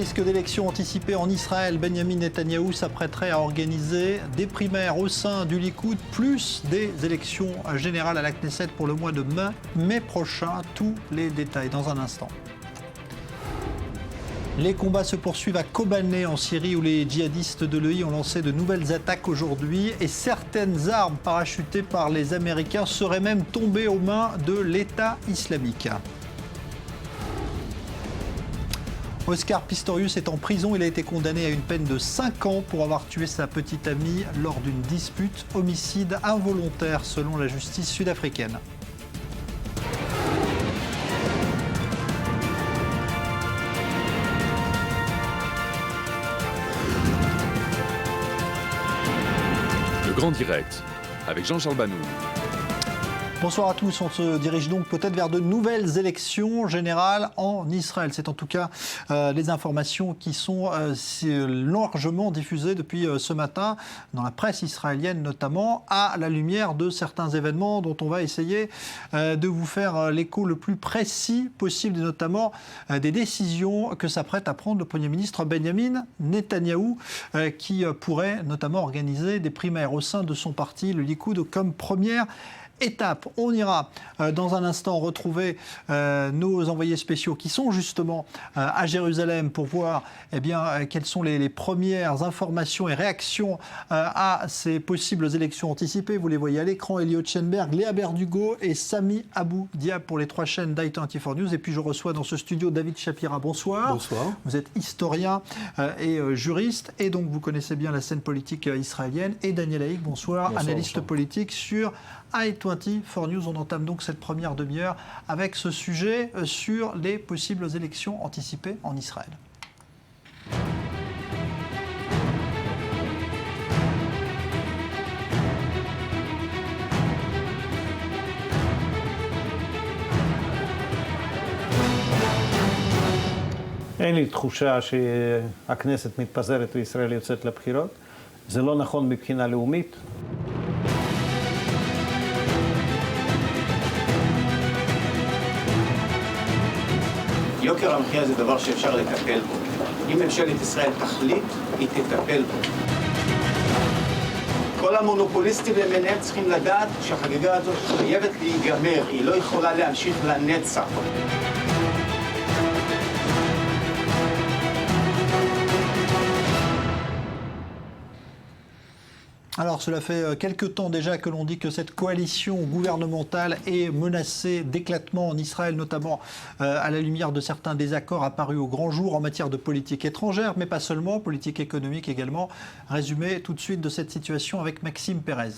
risque d'élection anticipée en Israël, Benyamin Netanyahou s'apprêterait à organiser des primaires au sein du Likoud, plus des élections générales à la Knesset pour le mois de mai prochain. Tous les détails dans un instant. Les combats se poursuivent à Kobané en Syrie où les djihadistes de l'EI ont lancé de nouvelles attaques aujourd'hui et certaines armes parachutées par les Américains seraient même tombées aux mains de l'État islamique. Oscar Pistorius est en prison. Il a été condamné à une peine de 5 ans pour avoir tué sa petite amie lors d'une dispute. Homicide involontaire selon la justice sud-africaine. Le Grand Direct, avec Jean-Charles Banoun. Bonsoir à tous. On se dirige donc peut-être vers de nouvelles élections générales en Israël. C'est en tout cas les informations qui sont largement diffusées depuis ce matin dans la presse israélienne notamment, à la lumière de certains événements dont on va essayer de vous faire l'écho le plus précis possible, et notamment des décisions que s'apprête à prendre le Premier ministre Benyamin Netanyahou, qui pourrait notamment organiser des primaires au sein de son parti, le Likoud, comme première étape. On ira dans un instant retrouver nos envoyés spéciaux qui sont justement à Jérusalem pour voir quelles sont les premières informations et réactions à ces possibles élections anticipées. Vous les voyez à l'écran, Elliot Schenberg, Léa Berdugo et Sami Abou Diab pour les 3 chaînes d'I24 News. Et puis je reçois dans ce studio David Shapira. Bonsoir. Bonsoir. Vous êtes historien et juriste et donc vous connaissez bien la scène politique israélienne. Et Daniel Haïk, bonsoir, analyste politique sur I24 News. On entame donc cette première demi-heure avec ce sujet sur les possibles élections anticipées en Israël. אין לי תחושה שהכנסת מתפזרת וישראל יוצאת לבחירות. זה לא נכון מבחינה לאומית. יוקר המחיה זה דבר שאפשר לטפל בו. אם ממשלת ישראל תחליט, היא תטפל בו. כל המונופוליסטים למיניהם צריכים לדעת שהחגיגה הזאת חייבת להיגמר, היא לא יכולה להמשיך לנצח. Alors, cela fait quelque temps déjà que l'on dit que cette coalition gouvernementale est menacée d'éclatement en Israël, notamment à la lumière de certains désaccords apparus au grand jour en matière de politique étrangère, mais pas seulement, politique économique également. Résumé tout de suite de cette situation avec Maxime Pérez.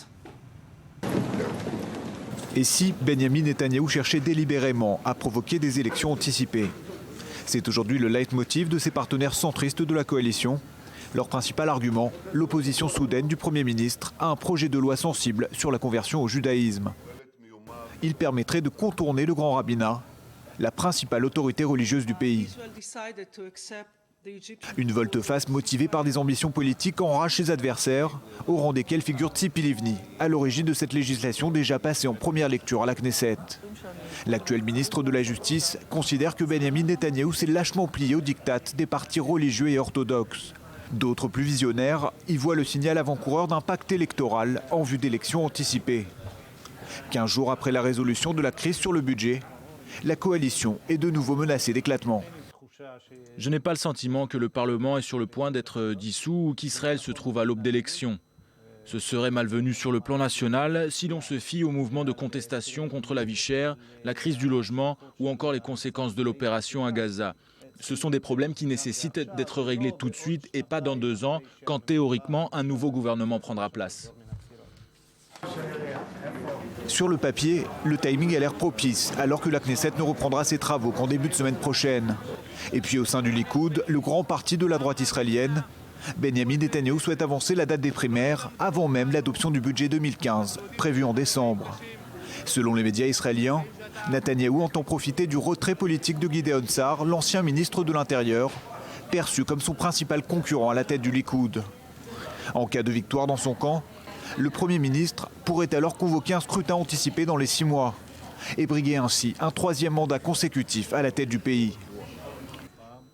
Et si Benyamin Netanyahou cherchait délibérément à provoquer des élections anticipées? C'est aujourd'hui le leitmotiv de ses partenaires centristes de la coalition. Leur principal argument, l'opposition soudaine du Premier ministre à un projet de loi sensible sur la conversion au judaïsme. Il permettrait de contourner le grand rabbinat, la principale autorité religieuse du pays. Une volte-face motivée par des ambitions politiques enrage ses adversaires, au rang desquels figure Tzipi Livni, à l'origine de cette législation déjà passée en première lecture à la Knesset. L'actuel ministre de la Justice considère que Benyamin Netanyahou s'est lâchement plié au diktat des partis religieux et orthodoxes. D'autres plus visionnaires y voient le signal avant-coureur d'un pacte électoral en vue d'élections anticipées. 15 jours après la résolution de la crise sur le budget, la coalition est de nouveau menacée d'éclatement. Je n'ai pas le sentiment que le Parlement est sur le point d'être dissous ou qu'Israël se trouve à l'aube d'élections. Ce serait malvenu sur le plan national si l'on se fie au mouvement de contestation contre la vie chère, la crise du logement ou encore les conséquences de l'opération à Gaza. Ce sont des problèmes qui nécessitent d'être réglés tout de suite et pas dans 2 ans, quand théoriquement un nouveau gouvernement prendra place. Sur le papier, le timing a l'air propice, alors que la Knesset ne reprendra ses travaux qu'en début de semaine prochaine. Et puis au sein du Likoud, le grand parti de la droite israélienne, Benyamin Netanyahou souhaite avancer la date des primaires avant même l'adoption du budget 2015, prévu en décembre. Selon les médias israéliens, Netanyahou entend profiter du retrait politique de Gideon Sa'ar, l'ancien ministre de l'Intérieur, perçu comme son principal concurrent à la tête du Likoud. En cas de victoire dans son camp, le Premier ministre pourrait alors convoquer un scrutin anticipé dans les 6 mois et briguer ainsi un 3e mandat consécutif à la tête du pays.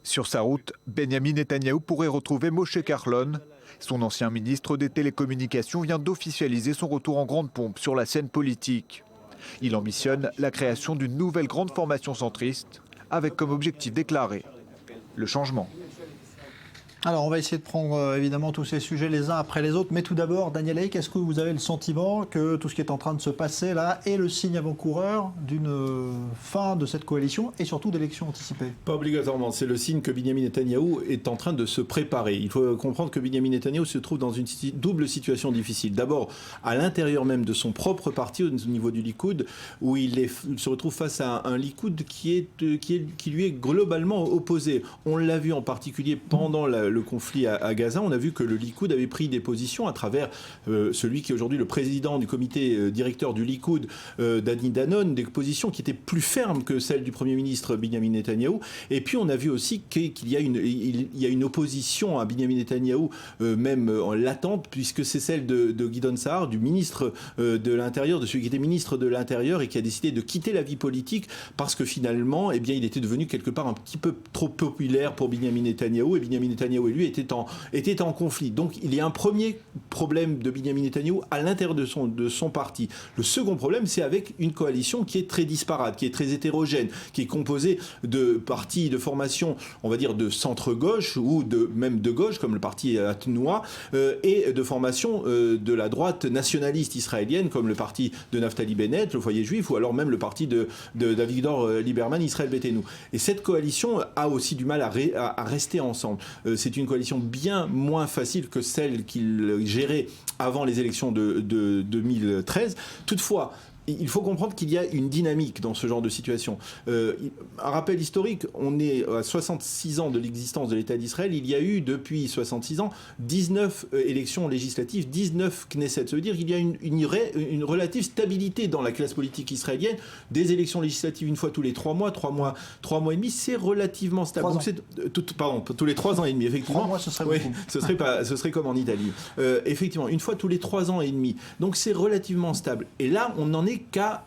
Sur sa route, Benyamin Netanyahou pourrait retrouver Moshe Kahlon. Son ancien ministre des Télécommunications vient d'officialiser son retour en grande pompe sur la scène politique. Il ambitionne la création d'une nouvelle grande formation centriste avec comme objectif déclaré le changement. Alors, on va essayer de prendre évidemment tous ces sujets les uns après les autres. Mais tout d'abord, Daniel Haïk, est-ce que vous avez le sentiment que tout ce qui est en train de se passer là est le signe avant-coureur d'une fin de cette coalition et surtout d'élections anticipées? Pas obligatoirement. C'est le signe que Benyamin Netanyahou est en train de se préparer. Il faut comprendre que Benyamin Netanyahou se trouve dans une double situation difficile. D'abord, à l'intérieur même de son propre parti, au niveau du Likoud, où il se retrouve face à un Likoud qui lui est globalement opposé. On l'a vu en particulier pendant le conflit à Gaza. On a vu que le Likoud avait pris des positions à travers celui qui est aujourd'hui le président du comité directeur du Likoud, Dani Danon, des positions qui étaient plus fermes que celles du Premier ministre Benyamin Netanyahou. Et puis on a vu aussi qu'il y a une opposition à Benyamin Netanyahou, même latente, puisque c'est celle de Gideon Sa'ar, du ministre de l'Intérieur, de celui qui était ministre de l'Intérieur et qui a décidé de quitter la vie politique parce que finalement, eh bien, il était devenu quelque part un petit peu trop populaire pour Benyamin Netanyahou, et Benyamin Netanyahou et lui étaient en conflit. Donc il y a un premier problème de Benyamin Netanyahou à l'intérieur de son parti. Le second problème, c'est avec une coalition qui est très disparate, qui est très hétérogène, qui est composée de partis, de formations, on va dire de centre-gauche ou même de gauche, comme le parti Atnoua, et de formations de la droite nationaliste israélienne, comme le parti de Naftali Bennett, le Foyer Juif, ou alors même le parti de Avigdor Lieberman, Israël Beiteinu. Et cette coalition a aussi du mal à rester ensemble. C'est une coalition bien moins facile que celle qu'il gérait avant les élections de 2013. Toutefois, il faut comprendre qu'il y a une dynamique dans ce genre de situation. Un rappel historique, on est à 66 ans de l'existence de l'État d'Israël. Il y a eu depuis 66 ans 19 élections législatives, 19 Knesset. Ça veut dire qu'il y a une relative stabilité dans la classe politique israélienne. Des élections législatives une fois tous les 3 mois, 3 mois et demi, c'est relativement stable. Donc tous les 3 ans et demi, effectivement. 3 mois, ce serait beaucoup. Ce serait comme en Italie. Effectivement, une fois tous les 3 ans et demi. Donc c'est relativement stable. Et là, on n'en est qu'à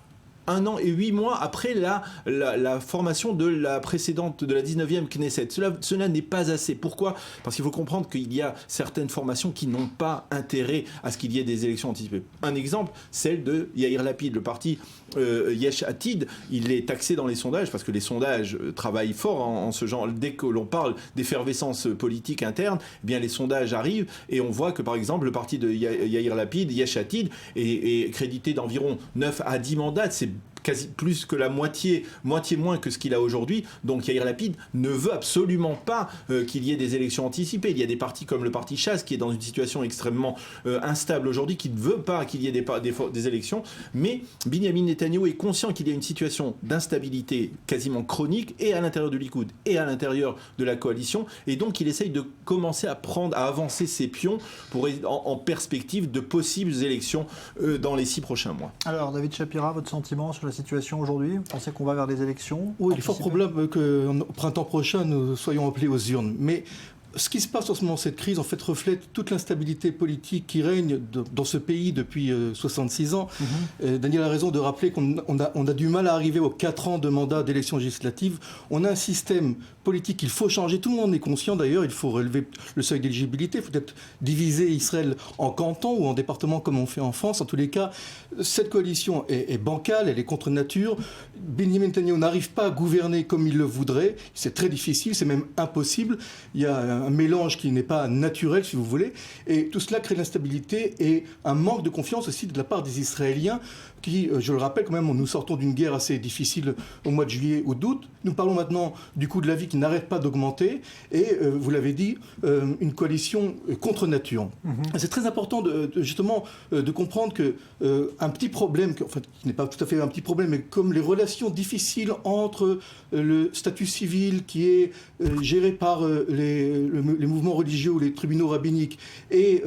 1 an et 8 mois après la formation de la précédente, de la 19e Knesset. Cela n'est pas assez. Pourquoi ? Parce qu'il faut comprendre qu'il y a certaines formations qui n'ont pas intérêt à ce qu'il y ait des élections anticipées. Un exemple, celle de Yair Lapid, le parti Yesh Atid. Il est taxé dans les sondages, parce que les sondages travaillent fort en ce genre. Dès que l'on parle d'effervescence politique interne, eh bien les sondages arrivent et on voit que, par exemple, le parti de Yair Lapid, Yesh Atid, est crédité d'environ 9 à 10 mandats. C'est quasi plus que la moitié moins que ce qu'il a aujourd'hui. Donc Yair Lapid ne veut absolument pas qu'il y ait des élections anticipées. Il y a des partis comme le parti Chasse qui est dans une situation extrêmement instable aujourd'hui, qui ne veut pas qu'il y ait des élections. Mais Benyamin Netanyahou est conscient qu'il y a une situation d'instabilité quasiment chronique et à l'intérieur du Likoud et à l'intérieur de la coalition. Et donc il essaye de commencer à avancer ses pions en perspective de possibles élections dans les 6 prochains mois. Alors David Shapira, votre sentiment sur la situation aujourd'hui? Vous pensez qu'on va vers des élections? Oui, il est fort probable qu'au printemps prochain, nous soyons appelés aux urnes. Mais ce qui se passe en ce moment, cette crise, en fait, reflète toute l'instabilité politique qui règne dans ce pays depuis 66 ans. Daniel a raison de rappeler qu'on a du mal à arriver aux 4 ans de mandat d'élections législatives. On a un système politique qu'il faut changer. Tout le monde est conscient, d'ailleurs. Il faut relever le seuil d'éligibilité. Il faut peut-être diviser Israël en cantons ou en départements comme on fait en France. En tous les cas, cette coalition est bancale, elle est contre nature. Benyamin Netanyahou n'arrive pas à gouverner comme il le voudrait. C'est très difficile, c'est même impossible. Il y a un mélange qui n'est pas naturel, si vous voulez. Et tout cela crée de l'instabilité et un manque de confiance aussi de la part des Israéliens qui, je le rappelle quand même, nous sortons d'une guerre assez difficile au mois de juillet ou d'août. Nous parlons maintenant du coût de la vie qui n'arrête pas d'augmenter et, vous l'avez dit, une coalition contre nature. C'est très important justement de comprendre qu'un petit problème, en fait, qui n'est pas tout à fait un petit problème, mais comme les relations difficiles entre le statut civil qui est géré par le les mouvements religieux ou les tribunaux rabbiniques et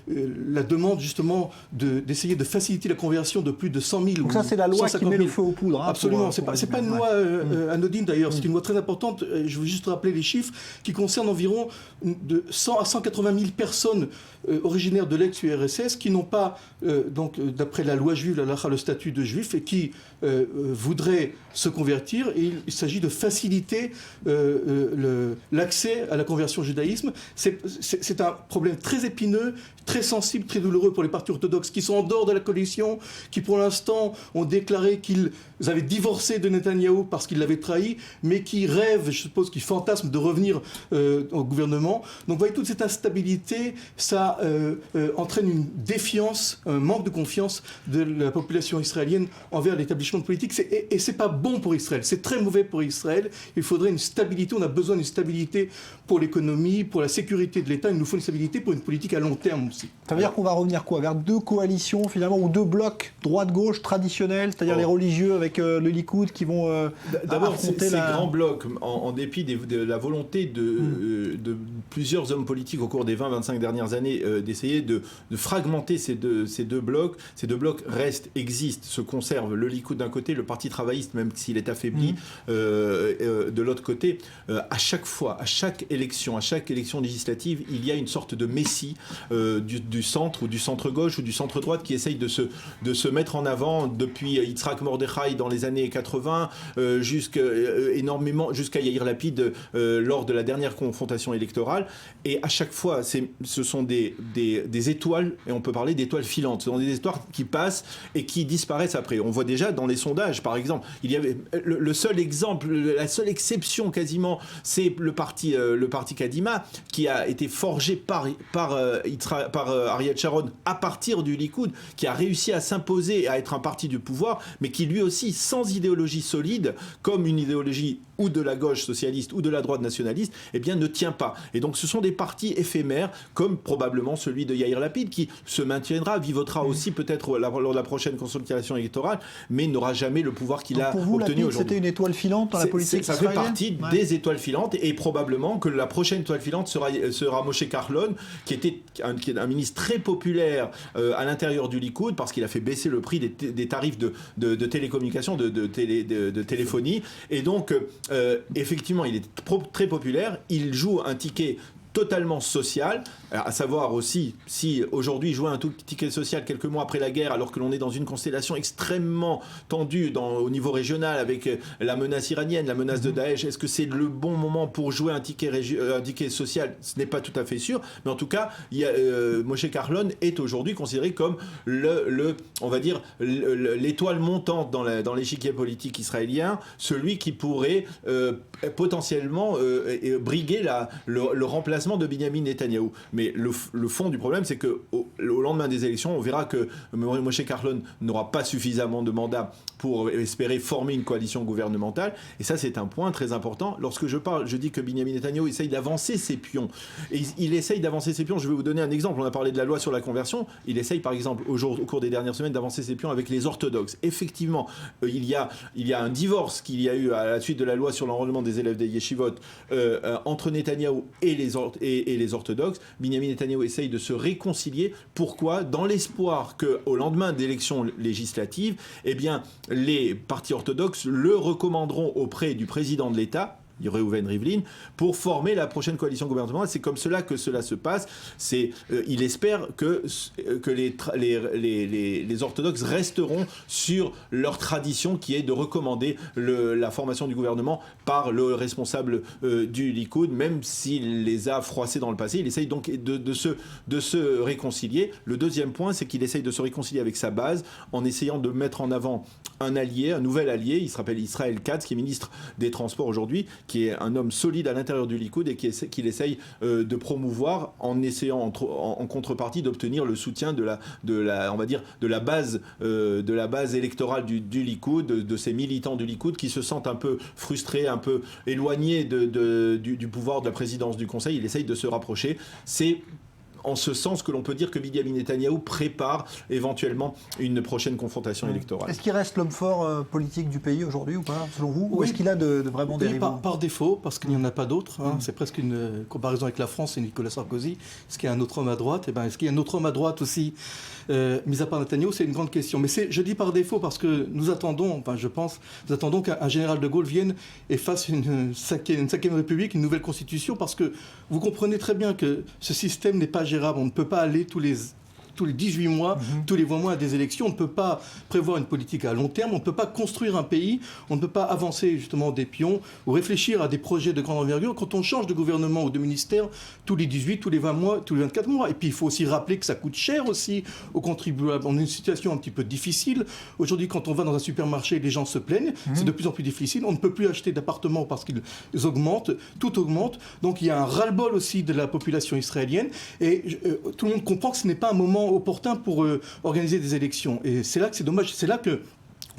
la demande justement d'essayer de faciliter la conversion de plus de 100 000 Donc ça, c'est la loi qui met le feu aux poudres. Absolument. C'est pas une loi anodine d'ailleurs. C'est une loi très importante. Je veux juste rappeler les chiffres qui concernent environ de 100 à 180 000 personnes originaires de l'ex-URSS qui n'ont pas, donc d'après la loi juive, le statut de juif, et qui voudraient se convertir. Et il s'agit de faciliter l'accès à la conversion au judaïsme. C'est un problème très épineux, très sensible, très douloureux pour les partis orthodoxes qui sont en dehors de la coalition, qui pour l'instant ont déclaré qu'ils avaient divorcé de Netanyahou parce qu'ils l'avaient trahi, mais qui rêvent, je suppose, qui fantasment de revenir au gouvernement. Donc vous voyez, toute cette instabilité, ça entraîne une défiance, un manque de confiance de la population israélienne envers l'établissement politique. Et c'est pas bon pour Israël, c'est très mauvais pour Israël. Il faudrait une stabilité, on a besoin d'une stabilité pour l'économie, pour la sécurité de l'État. Il nous faut une stabilité pour une politique à long terme aussi. Ça veut dire qu'on va revenir quoi? Vers deux coalitions finalement, ou deux blocs droite-gauche traditionnels, c'est-à-dire les religieux avec le Likoud qui vont d'abord affronter ces grands blocs, en dépit de la volonté de plusieurs hommes politiques au cours des 20-25 dernières années d'essayer de fragmenter ces deux blocs. Ces deux blocs existent, se conservent. Le Likoud d'un côté, le Parti travailliste, même s'il est affaibli, de l'autre côté. À chaque fois, à chaque élection législative, il y a une sorte de messie du centre ou du centre-gauche ou du centre-droite qui essaye de se mettre en avant depuis Yitzhak Mordechai dans les années 80 jusqu'à Yair Lapid lors de la dernière confrontation électorale. Et à chaque fois, ce sont des étoiles, et on peut parler d'étoiles filantes. Ce sont des étoiles qui passent et qui disparaissent après. On voit déjà dans les sondages, par exemple, il y avait le seul exemple, la seule exception quasiment, c'est le parti Kadima, qui a été forgé par Ariel Sharon à partir du Likoud, qui a réussi à s'imposer et à être un parti du pouvoir, mais qui lui aussi, sans idéologie solide, comme une idéologie ou de la gauche socialiste ou de la droite nationaliste, eh bien ne tient pas. Et donc ce sont des partis éphémères, comme probablement celui de Yair Lapid, qui se maintiendra, vivotera aussi peut-être lors de la prochaine consultation électorale, mais n'aura jamais le pouvoir qu'il a obtenu aujourd'hui. C'était une étoile filante dans la politique israélienne. Ça fait partie des étoiles filantes, et probablement que la prochaine étoile filante sera Moshe Kahlon, qui était un ministre très populaire à l'intérieur du Likoud, parce qu'il a fait baisser le prix des tarifs de télécommunications, de téléphonie, et donc effectivement, il est très populaire. Il joue un ticket totalement social, à savoir aussi si aujourd'hui jouer un tout ticket social quelques mois après la guerre, alors que l'on est dans une constellation extrêmement tendue au niveau régional avec la menace iranienne, la menace de Daesh, est-ce que c'est le bon moment pour jouer un ticket social? Ce n'est pas tout à fait sûr, mais en tout cas, Moshe Kahlon est aujourd'hui considéré comme on va dire l'étoile montante dans l'échiquier politique israélien, celui qui pourrait potentiellement briguer le remplacement de Binyamin Netanyahou. Mais le fond du problème, c'est qu'au lendemain des élections, on verra que Moshe Kahlon n'aura pas suffisamment de mandats pour espérer former une coalition gouvernementale. Et ça, c'est un point très important. Lorsque je dis que Binyamin Netanyahou essaye d'avancer ses pions. Et il essaye d'avancer ses pions. Je vais vous donner un exemple. On a parlé de la loi sur la conversion. Il essaye, par exemple, au cours des dernières semaines, d'avancer ses pions avec les orthodoxes. Effectivement, il y a un divorce qu'il y a eu à la suite de la loi sur l'enrôlement des élèves des yeshivot entre Netanyahou et les orthodoxes. Binyamin Netanyahou essaye de se réconcilier. Pourquoi? Dans l'espoir qu'au lendemain d'élections législatives, eh bien, les partis orthodoxes le recommanderont auprès du président de l'État, Reuven Rivlin, pour former la prochaine coalition gouvernementale. C'est comme cela que cela se passe. Il espère que les orthodoxes resteront sur leur tradition qui est de recommander la formation du gouvernement par le responsable du Likoud, même s'il les a froissés dans le passé. Il essaye donc de se réconcilier. Le deuxième point, c'est qu'il essaye de se réconcilier avec sa base en essayant de mettre en avant un nouvel allié. Il se rappelle Israël Katz, qui est ministre des Transports aujourd'hui, qui est un homme solide à l'intérieur du Likoud et qu'il essaye de promouvoir en essayant en contrepartie d'obtenir le soutien de la base électorale du Likoud, de ces militants du Likoud qui se sentent un peu frustrés, un peu éloignés du pouvoir de la présidence du Conseil. Il essaye de se rapprocher. C'est en ce sens que l'on peut dire que Binyamin Netanyahou prépare éventuellement une prochaine confrontation électorale. Est-ce qu'il reste l'homme fort politique du pays aujourd'hui ou pas, selon vous? Ou Oui. est-ce qu'il a vraiment des rivaux? Par défaut, parce qu'il n'y en a pas d'autres. C'est presque une comparaison avec la France et Nicolas Sarkozy. Est-ce qu'il y a un autre homme à droite? Est-ce qu'il y a un autre homme à droite aussi, mis à part Netanyahou? C'est une grande question. Mais je dis par défaut parce que nous attendons qu'un général de Gaulle vienne et fasse une cinquième république, une nouvelle constitution, parce que vous comprenez très bien que ce système n'est pas gérable. On ne peut pas aller tous les 18 mois, tous les 20 mois à des élections. On ne peut pas prévoir une politique à long terme. On ne peut pas construire un pays. On ne peut pas avancer justement des pions ou réfléchir à des projets de grande envergure quand on change de gouvernement ou de ministère tous les 18, tous les 20 mois, tous les 24 mois. Et puis il faut aussi rappeler que ça coûte cher aussi aux contribuables. On est dans une situation un petit peu difficile. Aujourd'hui, quand on va dans un supermarché, les gens se plaignent. C'est de plus en plus difficile. On ne peut plus acheter d'appartements parce qu'ils augmentent. Tout augmente. Donc il y a un ras-le-bol aussi de la population israélienne. Et tout le monde comprend que ce n'est pas un moment opportun pour organiser des élections. Et c'est là que c'est dommage. C'est là que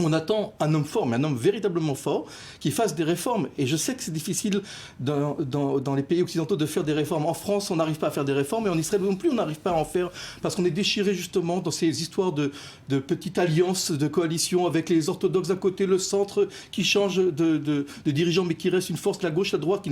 on attend un homme fort, mais un homme véritablement fort, qui fasse des réformes. Et je sais que c'est difficile dans les pays occidentaux de faire des réformes. En France, on n'arrive pas à faire des réformes, et en Israël non plus, on n'arrive pas à en faire, parce qu'on est déchiré justement dans ces histoires de petites alliances, de coalitions, avec les orthodoxes d'un côté, le centre qui change de dirigeants, mais qui reste une force, la gauche, la droite, qui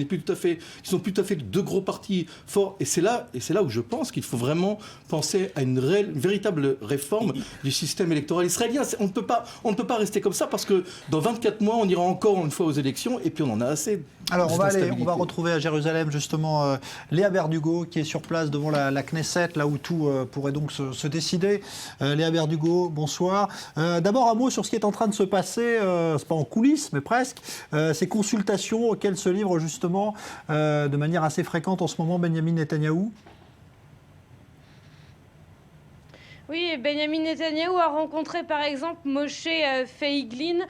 sont plus tout à fait deux gros partis forts. Et c'est là où je pense qu'il faut vraiment penser à une véritable réforme du système électoral israélien. On ne peut pas rester comme ça, parce que dans 24 mois, on ira encore une fois aux élections, et puis on en a assez. Alors on va retrouver à Jérusalem justement Léa Berdugo, qui est sur place devant la Knesset, là où tout pourrait donc se décider. Léa Berdugo, bonsoir. D'abord un mot sur ce qui est en train de se passer, c'est pas en coulisses, mais presque, ces consultations auxquelles se livre justement de manière assez fréquente en ce moment Benyamin Netanyahou. Oui, Benyamin Netanyahou a rencontré par exemple Moshe Feiglin,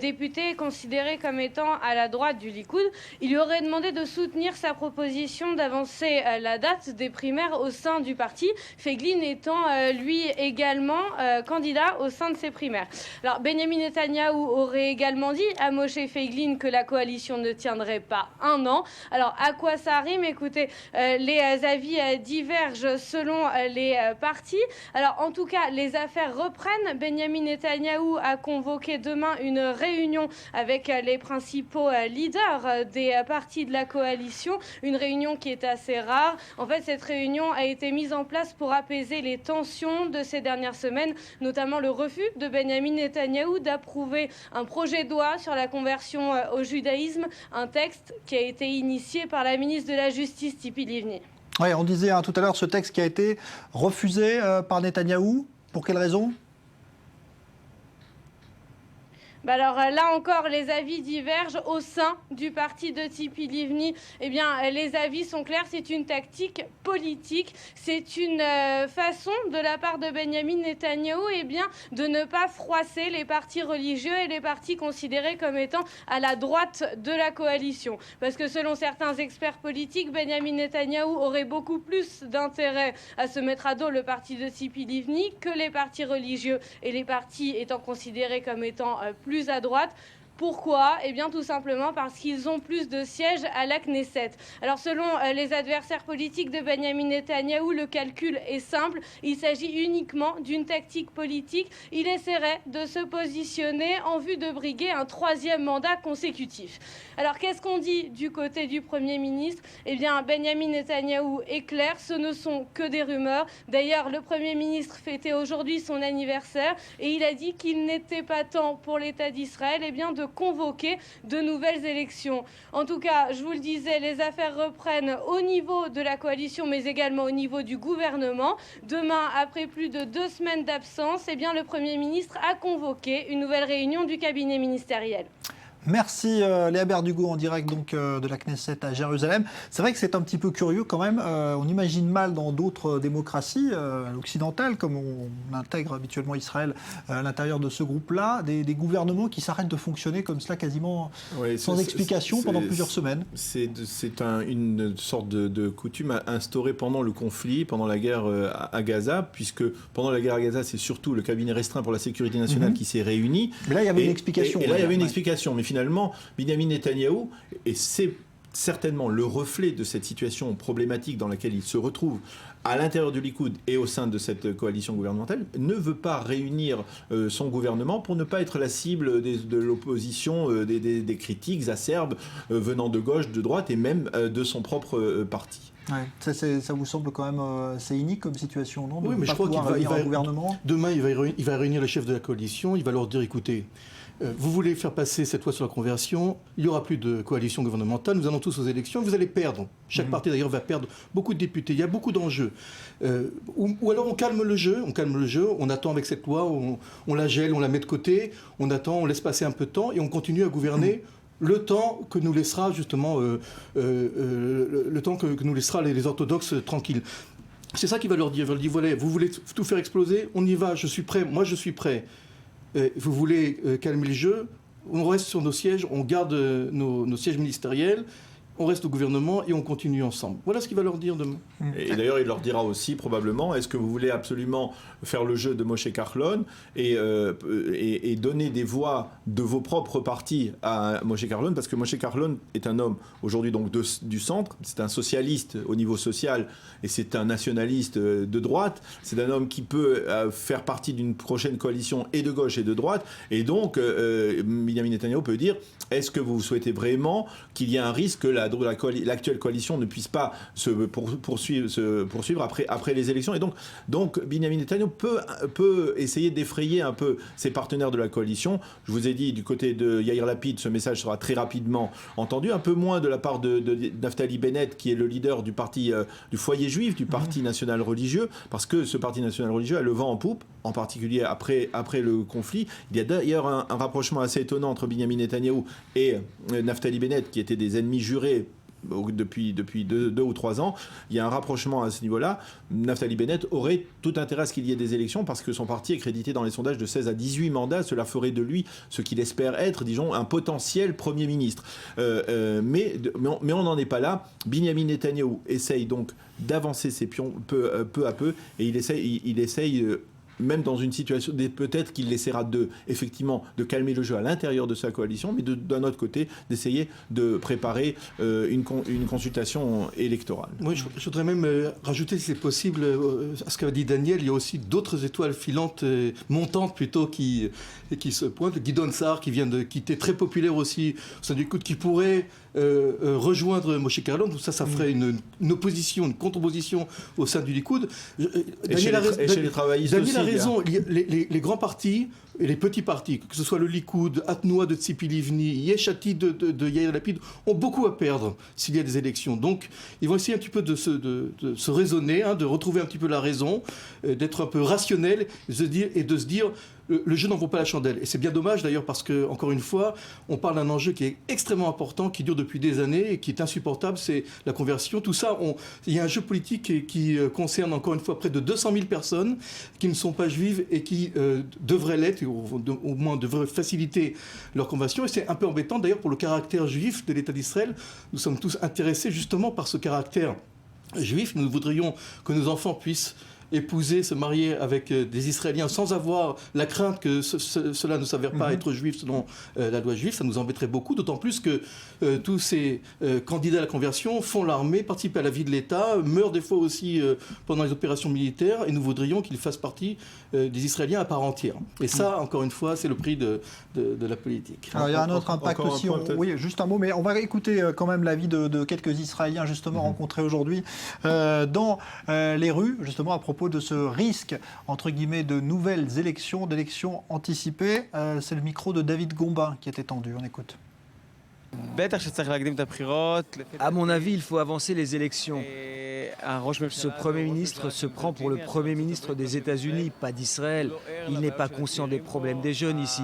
député considéré comme étant à la droite du Likoud. Il lui aurait demandé de soutenir sa proposition d'avancer la date des primaires au sein du parti, Feiglin étant lui également candidat au sein de ces primaires. Alors Benyamin Netanyahou aurait également dit à Moshe Feiglin que la coalition ne tiendrait pas un an. Alors à quoi ça rime? Écoutez, les avis divergent selon les partis. Alors en tout cas, les affaires reprennent. Benyamin Netanyahou a convoqué demain une réunion avec les principaux leaders des partis de la coalition. Une réunion qui est assez rare. En fait, cette réunion a été mise en place pour apaiser les tensions de ces dernières semaines, notamment le refus de Benyamin Netanyahou d'approuver un projet de loi sur la conversion au judaïsme, un texte qui a été initié par la ministre de la Justice, Tzipi Livni. Oui, on disait tout à l'heure ce texte qui a été refusé par Netanyahou. Pour quelle raison ? Alors là encore, les avis divergent au sein du parti de Tzipi Livni. Eh bien, les avis sont clairs, c'est une tactique politique, c'est une façon de la part de Benyamin Netanyahou de ne pas froisser les partis religieux et les partis considérés comme étant à la droite de la coalition. Parce que selon certains experts politiques, Benyamin Netanyahou aurait beaucoup plus d'intérêt à se mettre à dos le parti de Tzipi Livni que les partis religieux et les partis étant considérés comme étant plus à droite. Pourquoi ? Eh bien, tout simplement parce qu'ils ont plus de sièges à la Knesset. Alors, selon les adversaires politiques de Benyamin Netanyahou, le calcul est simple. Il s'agit uniquement d'une tactique politique. Il essaierait de se positionner en vue de briguer un 3e mandat consécutif. Alors, qu'est-ce qu'on dit du côté du Premier ministre ? Eh bien, Benyamin Netanyahou est clair, ce ne sont que des rumeurs. D'ailleurs, le Premier ministre fêtait aujourd'hui son anniversaire et il a dit qu'il n'était pas temps pour l'État d'Israël de convoquer de nouvelles élections. En tout cas, je vous le disais, les affaires reprennent au niveau de la coalition, mais également au niveau du gouvernement. Demain, après plus de 2 semaines d'absence, le Premier ministre a convoqué une nouvelle réunion du cabinet ministériel. Merci Léa Berdugo en direct donc de la Knesset à Jérusalem. C'est vrai que c'est un petit peu curieux quand même. On imagine mal dans d'autres démocraties occidentales, comme on intègre habituellement Israël à l'intérieur de ce groupe-là, des gouvernements qui s'arrêtent de fonctionner comme cela quasiment sans explication pendant plusieurs semaines. C'est une sorte de coutume instaurée pendant le conflit, pendant la guerre à Gaza, puisque pendant la guerre à Gaza, c'est surtout le cabinet restreint pour la sécurité nationale qui s'est réuni. Mais là, il y avait une explication. Et là, il y avait une explication. Mais finalement, Binyamin Netanyahou, et c'est certainement le reflet de cette situation problématique dans laquelle il se retrouve à l'intérieur du Likoud et au sein de cette coalition gouvernementale, ne veut pas réunir son gouvernement pour ne pas être la cible de l'opposition, des critiques acerbes venant de gauche, de droite et même de son propre parti. Ouais. Ça vous semble quand même assez inique comme situation, non? Oui, mais je crois qu'il va gouvernement. Demain, il va réunir les chefs de la coalition, il va leur dire, écoutez, vous voulez faire passer cette loi sur la conversion, il n'y aura plus de coalition gouvernementale, nous allons tous aux élections, vous allez perdre. Chaque parti d'ailleurs va perdre beaucoup de députés, il y a beaucoup d'enjeux. Ou alors on calme le jeu, on attend avec cette loi, on la gèle, on la met de côté, on attend, on laisse passer un peu de temps et on continue à gouverner le temps que nous laissera justement, le temps que nous laissera les orthodoxes tranquilles. C'est ça qu'il va leur dire, il va leur dire, voilà, vous voulez tout faire exploser, on y va, je suis prêt, moi je suis prêt. Vous voulez calmer le jeu, on reste sur nos sièges, on garde nos sièges ministériels, on reste au gouvernement et on continue ensemble. Voilà ce qu'il va leur dire demain. Et d'ailleurs, il leur dira aussi probablement, est-ce que vous voulez absolument faire le jeu de Moshe Carlon et donner des voix de vos propres partis à Moshe Carlon, parce que Moshe Carlon est un homme aujourd'hui donc du centre, c'est un socialiste au niveau social et c'est un nationaliste de droite, c'est un homme qui peut faire partie d'une prochaine coalition et de gauche et de droite, et donc Benyamin Netanyahu peut dire, est-ce que vous souhaitez vraiment qu'il y ait un risque que l'actuelle coalition ne puisse pas se poursuivre après les élections, et donc Benyamin Netanyahu peut essayer d'effrayer un peu ses partenaires de la coalition. Je vous ai dit, du côté de Yair Lapid, ce message sera très rapidement entendu, un peu moins de la part de Naftali Bennett, qui est le leader du parti du foyer juif, du parti national religieux, parce que ce parti national religieux a le vent en poupe, en particulier après le conflit. Il y a d'ailleurs un rapprochement assez étonnant entre Benyamin Netanyahu et Naftali Bennett, qui étaient des ennemis jurés depuis 2 ou 3 ans. Il y a un rapprochement à ce niveau-là. Naftali Bennett aurait tout intérêt à ce qu'il y ait des élections, parce que son parti est crédité dans les sondages de 16 à 18 mandats. Cela ferait de lui ce qu'il espère être, disons, un potentiel Premier ministre. Mais on n'en est pas là. Benyamin Netanyahu essaye donc d'avancer ses pions peu à peu, et il essaye même dans une situation, peut-être qu'il essaiera effectivement de calmer le jeu à l'intérieur de sa coalition, mais d'un autre côté, d'essayer de préparer une consultation électorale. Moi, je voudrais même rajouter, si c'est possible, à ce qu'a dit Daniel, il y a aussi d'autres étoiles filantes, montantes plutôt, qui se pointent. Guidon Sar, qui était très populaire aussi au sein du Likoud, qui pourrait rejoindre Moshe Carlon. Tout ça ferait une opposition, une contre-opposition au sein du Likoud. Et chez les travaillistes Daniel aussi. A raison, les grands partis et les petits partis, que ce soit le Likoud, Atnoa de Tzipi Livni, Yesh Atid de Yair Lapid, ont beaucoup à perdre s'il y a des élections. Donc, ils vont essayer un petit peu de se raisonner, de retrouver un petit peu la raison, d'être un peu rationnel et de se dire le jeu n'en vaut pas la chandelle. Et c'est bien dommage d'ailleurs, parce que, encore une fois, on parle d'un enjeu qui est extrêmement important, qui dure depuis des années et qui est insupportable, c'est la conversion. Tout ça, il y a un jeu politique qui concerne encore une fois près de 200 000 personnes qui ne sont pas juives et qui devraient l'être, au moins devraient faciliter leur conversion. Et c'est un peu embêtant d'ailleurs pour le caractère juif de l'État d'Israël. Nous sommes tous intéressés justement par ce caractère juif. Nous voudrions que nos enfants puissent épouser, se marier avec des Israéliens sans avoir la crainte que cela ne s'avère pas être juif selon la loi juive. Ça nous embêterait beaucoup, d'autant plus que tous ces candidats à la conversion font l'armée, participent à la vie de l'État, meurent des fois aussi pendant les opérations militaires, et nous voudrions qu'ils fassent partie des Israéliens à part entière. Et ça, encore une fois, c'est le prix de la politique. Alors, il y a un autre impact aussi. Oui, juste un mot, mais on va écouter quand même l'avis de quelques Israéliens justement rencontrés aujourd'hui dans les rues, justement à propos de ce risque, entre guillemets, de nouvelles élections, d'élections anticipées. C'est le micro de David Gombin qui était tendu. On écoute. À mon avis, il faut avancer les élections. Ce Premier ministre se prend pour le Premier ministre des États-Unis, pas d'Israël. Il n'est pas conscient des problèmes des jeunes ici.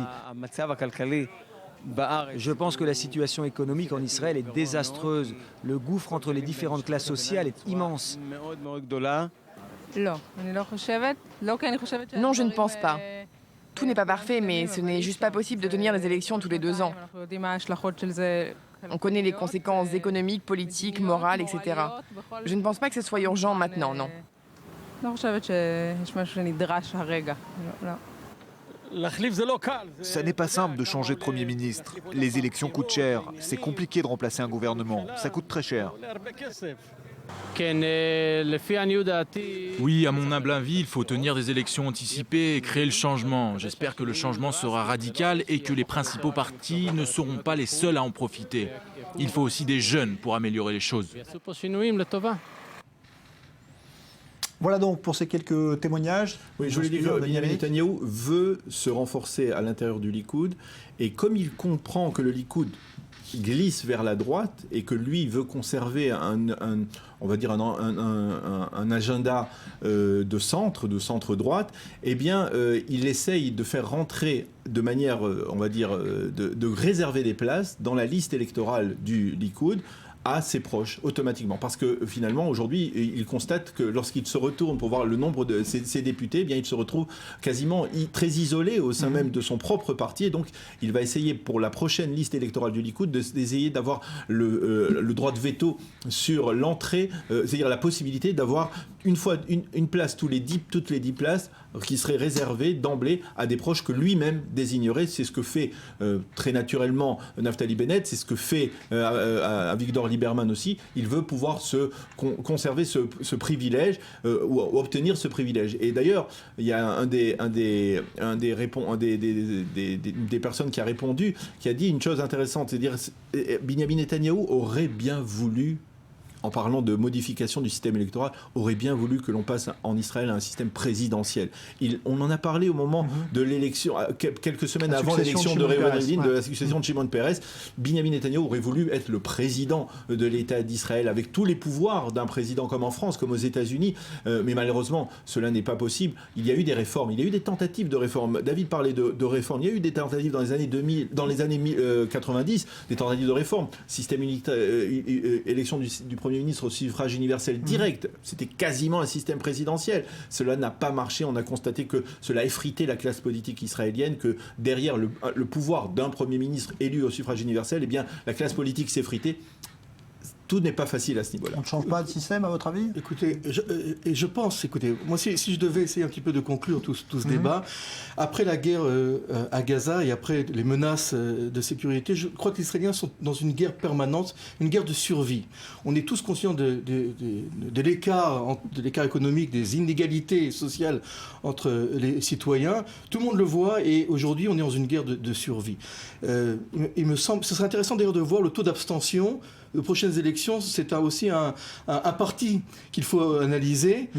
Je pense que la situation économique en Israël est désastreuse. Le gouffre entre les différentes classes sociales est immense. Non, je ne pense pas. Tout n'est pas parfait, mais ce n'est juste pas possible de tenir des élections tous les 2 ans. On connaît les conséquences économiques, politiques, morales, etc. Je ne pense pas que ce soit urgent maintenant, non. Ça n'est pas simple de changer de Premier ministre. Les élections coûtent cher. C'est compliqué de remplacer un gouvernement. Ça coûte très cher. Oui, à mon humble avis, il faut tenir des élections anticipées et créer le changement. J'espère que le changement sera radical et que les principaux partis ne seront pas les seuls à en profiter. Il faut aussi des jeunes pour améliorer les choses. Voilà donc pour ces quelques témoignages. Oui, je voulais dire que Benjamin Netanyahou veut se renforcer à l'intérieur du Likoud, et comme il comprend que le Likoud glisse vers la droite et que lui veut conserver un agenda de centre-droite, eh bien, il essaye de faire rentrer de manière, de réserver des places dans la liste électorale du Likoud à ses proches, automatiquement. Parce que finalement, aujourd'hui, il constate que lorsqu'il se retourne pour voir le nombre de ses députés, eh bien, il se retrouve quasiment très isolé au sein même de son propre parti. Et donc, il va essayer, pour la prochaine liste électorale du Likoud, d'essayer d'avoir le droit de veto sur l'entrée, c'est-à-dire la possibilité d'avoir une place toutes les 10 places qui serait réservée d'emblée à des proches que lui-même désignerait. C'est ce que fait très naturellement Naftali Bennett, c'est ce que fait Avigdor Lieberman aussi. Il veut pouvoir conserver ce privilège ou obtenir ce privilège. Et d'ailleurs, il y a des personnes qui a répondu, qui a dit une chose intéressante, c'est-à-dire Benjamin Netanyahou aurait bien voulu, en parlant de modification du système électoral, aurait bien voulu que l'on passe en Israël à un système présidentiel. On en a parlé au moment de l'élection, quelques semaines avant l'élection de Reuven Rivlin, de la succession de Shimon Peres. Benjamin Netanyahou aurait voulu être le président de l'État d'Israël, avec tous les pouvoirs d'un président comme en France, comme aux États-Unis. Mais malheureusement, cela n'est pas possible. Il y a eu des réformes, il y a eu des tentatives de réformes. David parlait de réformes. Il y a eu des tentatives dans les années 2000, dans les années 90, des tentatives de réforme. Système unitaire, élection du Premier ministre au suffrage universel direct, c'était quasiment un système présidentiel. Cela n'a pas marché. On a constaté que cela effritait la classe politique israélienne, que derrière le pouvoir d'un Premier ministre élu au suffrage universel, eh bien, la classe politique s'effritait. Tout n'est pas facile à ce niveau-là. On ne change pas de système, à votre avis ? Écoutez, je pense, moi, si je devais essayer un petit peu de conclure tout ce débat, après la guerre à Gaza et après les menaces de sécurité, je crois que les Israéliens sont dans une guerre permanente, une guerre de survie. On est tous conscients de l'écart économique, des inégalités sociales entre les citoyens. Tout le monde le voit, et aujourd'hui, on est dans une guerre de survie. Il me semble, ce serait intéressant d'ailleurs de voir le taux d'abstention aux prochaines élections. C'est aussi un parti qu'il faut analyser,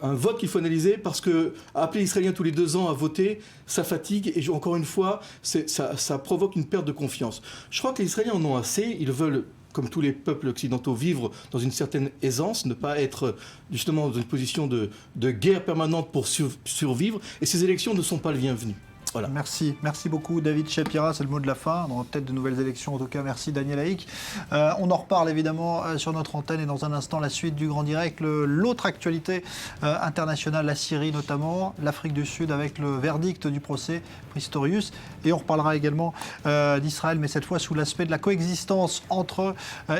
un vote qu'il faut analyser, parce que appeler les Israéliens tous les 2 ans à voter, ça fatigue, et encore une fois, ça provoque une perte de confiance. Je crois que les Israéliens en ont assez. Ils veulent, comme tous les peuples occidentaux, vivre dans une certaine aisance, ne pas être justement dans une position de guerre permanente pour survivre, et ces élections ne sont pas le bienvenu. Voilà. Merci beaucoup David Shapira, c'est le mot de la fin. On aura peut-être de nouvelles élections, en tout cas merci Daniel Haïk. On en reparle évidemment sur notre antenne, et dans un instant la suite du Grand Direct. L'autre actualité internationale, la Syrie notamment, l'Afrique du Sud avec le verdict du procès Pistorius, et on reparlera également d'Israël, mais cette fois sous l'aspect de la coexistence entre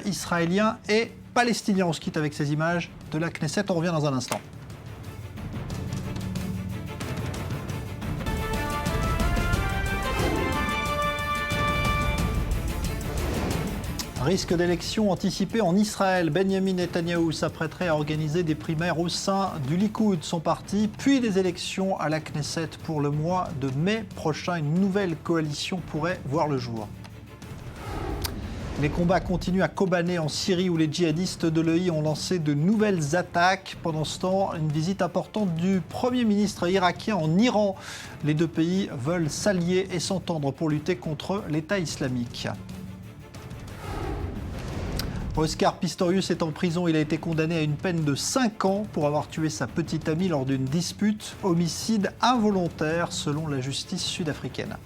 Israéliens et Palestiniens. On se quitte avec ces images de la Knesset, on revient dans un instant. Risque d'élection anticipée en Israël. Benjamin Netanyahou s'apprêterait à organiser des primaires au sein du Likoud, son parti, puis des élections à la Knesset pour le mois de mai prochain. Une nouvelle coalition pourrait voir le jour. Les combats continuent à Kobané en Syrie, où les djihadistes de l'EI ont lancé de nouvelles attaques. Pendant ce temps, une visite importante du Premier ministre irakien en Iran. Les deux pays veulent s'allier et s'entendre pour lutter contre l'État islamique. Oscar Pistorius est en prison. Il a été condamné à une peine de 5 ans pour avoir tué sa petite amie lors d'une dispute. Homicide involontaire selon la justice sud-africaine.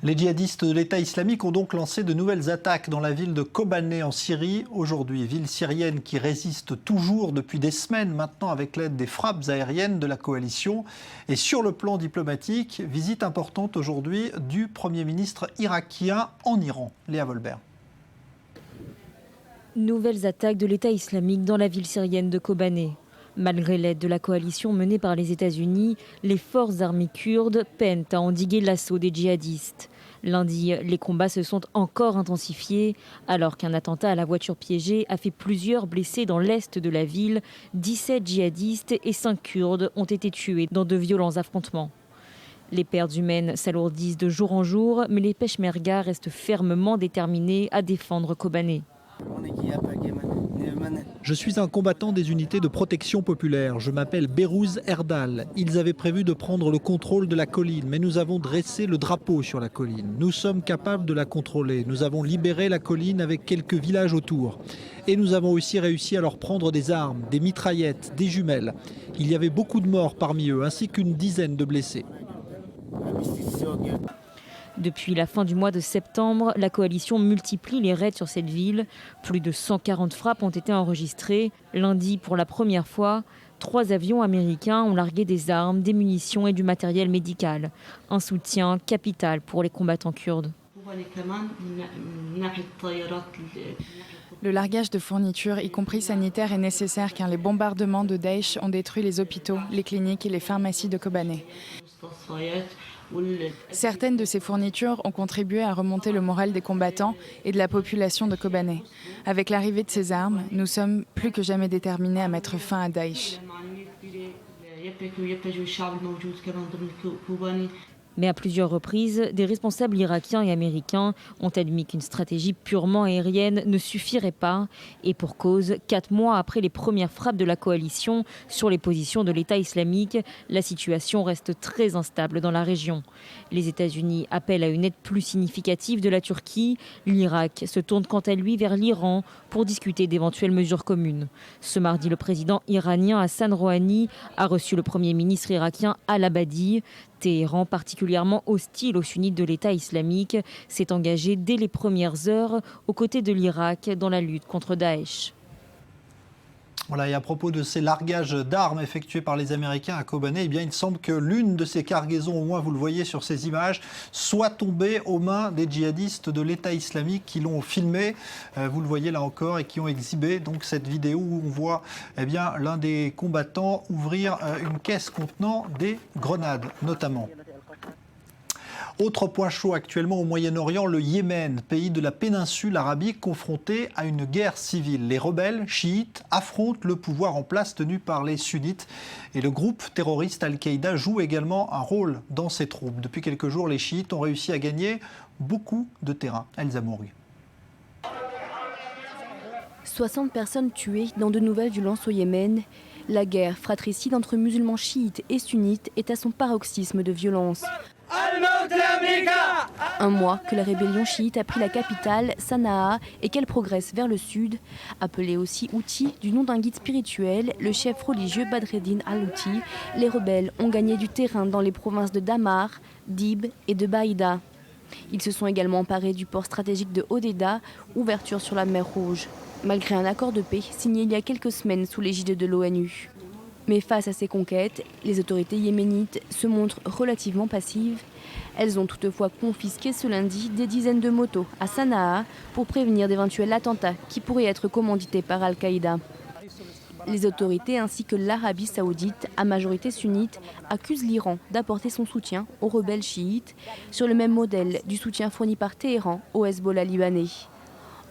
Les djihadistes de l'État islamique ont donc lancé de nouvelles attaques dans la ville de Kobané en Syrie aujourd'hui. Ville syrienne qui résiste toujours depuis des semaines maintenant avec l'aide des frappes aériennes de la coalition. Et sur le plan diplomatique, visite importante aujourd'hui du Premier ministre irakien en Iran. Léa Volbert. Nouvelles attaques de l'État islamique dans la ville syrienne de Kobané. Malgré l'aide de la coalition menée par les États-Unis, les forces armées kurdes peinent à endiguer l'assaut des djihadistes. Lundi, les combats se sont encore intensifiés alors qu'un attentat à la voiture piégée a fait plusieurs blessés dans l'est de la ville. 17 djihadistes et 5 Kurdes ont été tués dans de violents affrontements. Les pertes humaines s'alourdissent de jour en jour, mais les Peshmerga restent fermement déterminés à défendre Kobané. Je suis un combattant des unités de protection populaire. Je m'appelle Behrouz Erdal. Ils avaient prévu de prendre le contrôle de la colline, mais nous avons dressé le drapeau sur la colline. Nous sommes capables de la contrôler. Nous avons libéré la colline avec quelques villages autour. Et nous avons aussi réussi à leur prendre des armes, des mitraillettes, des jumelles. Il y avait beaucoup de morts parmi eux, ainsi qu'une dizaine de blessés. Depuis la fin du mois de septembre, la coalition multiplie les raids sur cette ville. Plus de 140 frappes ont été enregistrées. Lundi, pour la première fois, 3 avions américains ont largué des armes, des munitions et du matériel médical. Un soutien capital pour les combattants kurdes. Le largage de fournitures, y compris sanitaires, est nécessaire car les bombardements de Daesh ont détruit les hôpitaux, les cliniques et les pharmacies de Kobané. Certaines de ces fournitures ont contribué à remonter le moral des combattants et de la population de Kobané. Avec l'arrivée de ces armes, nous sommes plus que jamais déterminés à mettre fin à Daesh. Mais à plusieurs reprises, des responsables irakiens et américains ont admis qu'une stratégie purement aérienne ne suffirait pas. Et pour cause, 4 mois après les premières frappes de la coalition sur les positions de l'État islamique, la situation reste très instable dans la région. Les États-Unis appellent à une aide plus significative de la Turquie. L'Irak se tourne quant à lui vers l'Iran pour discuter d'éventuelles mesures communes. Ce mardi, le président iranien Hassan Rouhani a reçu le premier ministre irakien Al-Abadi. Téhéran, particulièrement hostile aux sunnites de l'État islamique, s'est engagé dès les premières heures aux côtés de l'Irak dans la lutte contre Daesh. Voilà, et à propos de ces largages d'armes effectués par les Américains à Kobané, eh bien, il semble que l'une de ces cargaisons, au moins vous le voyez sur ces images, soit tombée aux mains des djihadistes de l'État islamique qui l'ont filmé. Vous le voyez là encore et qui ont exhibé donc cette vidéo où on voit eh bien, l'un des combattants ouvrir une caisse contenant des grenades notamment. Autre point chaud actuellement au Moyen-Orient, le Yémen, pays de la péninsule arabique confronté à une guerre civile. Les rebelles chiites affrontent le pouvoir en place tenu par les sunnites et le groupe terroriste Al-Qaïda joue également un rôle dans ces troupes. Depuis quelques jours, les chiites ont réussi à gagner beaucoup de terrain. Elsa Mourgue. 60 personnes tuées dans de nouvelles violences au Yémen. La guerre fratricide entre musulmans chiites et sunnites est à son paroxysme de violence. Un mois que la rébellion chiite a pris la capitale, Sanaa, et qu'elle progresse vers le sud. Appelé aussi Houthi, du nom d'un guide spirituel, le chef religieux Badreddin al-Houthi, les rebelles ont gagné du terrain dans les provinces de Damar, d'Ib et de Baïda. Ils se sont également emparés du port stratégique de Hodeidah, ouverture sur la mer Rouge, malgré un accord de paix signé il y a quelques semaines sous l'égide de l'ONU. Mais face à ces conquêtes, les autorités yéménites se montrent relativement passives. Elles ont toutefois confisqué ce lundi des dizaines de motos à Sanaa pour prévenir d'éventuels attentats qui pourraient être commandités par Al-Qaïda. Les autorités ainsi que l'Arabie saoudite, à majorité sunnite, accusent l'Iran d'apporter son soutien aux rebelles chiites, sur le même modèle du soutien fourni par Téhéran au Hezbollah libanais.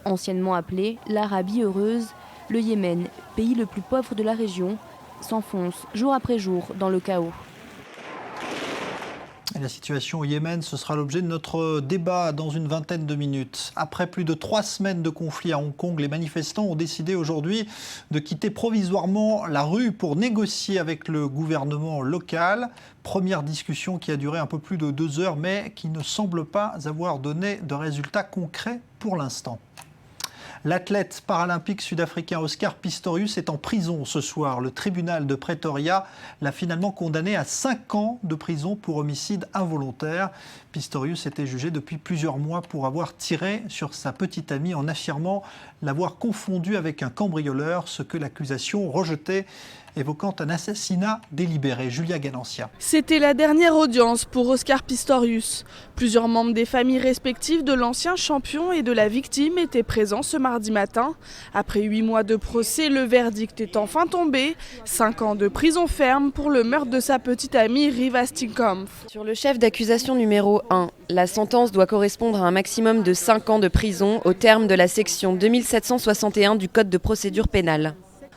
Anciennement appelé l'Arabie heureuse, le Yémen, pays le plus pauvre de la région, s'enfonce jour après jour dans le chaos. Et la situation au Yémen, ce sera l'objet de notre débat dans une vingtaine de minutes. Après plus de 3 semaines de conflit à Hong Kong, les manifestants ont décidé aujourd'hui de quitter provisoirement la rue pour négocier avec le gouvernement local. Première discussion qui a duré un peu plus de 2 heures, mais qui ne semble pas avoir donné de résultats concrets pour l'instant. L'athlète paralympique sud-africain Oscar Pistorius est en prison ce soir. Le tribunal de Pretoria l'a finalement condamné à 5 ans de prison pour homicide involontaire. Pistorius était jugé depuis plusieurs mois pour avoir tiré sur sa petite amie en affirmant l'avoir confondu avec un cambrioleur, ce que l'accusation rejetait. évoquant un assassinat délibéré. Julia Ganancia. C'était la dernière audience pour Oscar Pistorius. Plusieurs membres des familles respectives de l'ancien champion et de la victime étaient présents ce mardi matin. Après 8 mois de procès, le verdict est enfin tombé. 5 ans de prison ferme pour le meurtre de sa petite amie Riva Steenkamp. Sur le chef d'accusation numéro 1, la sentence doit correspondre à un maximum de 5 ans de prison au terme de la section 2761 du Code de procédure pénale.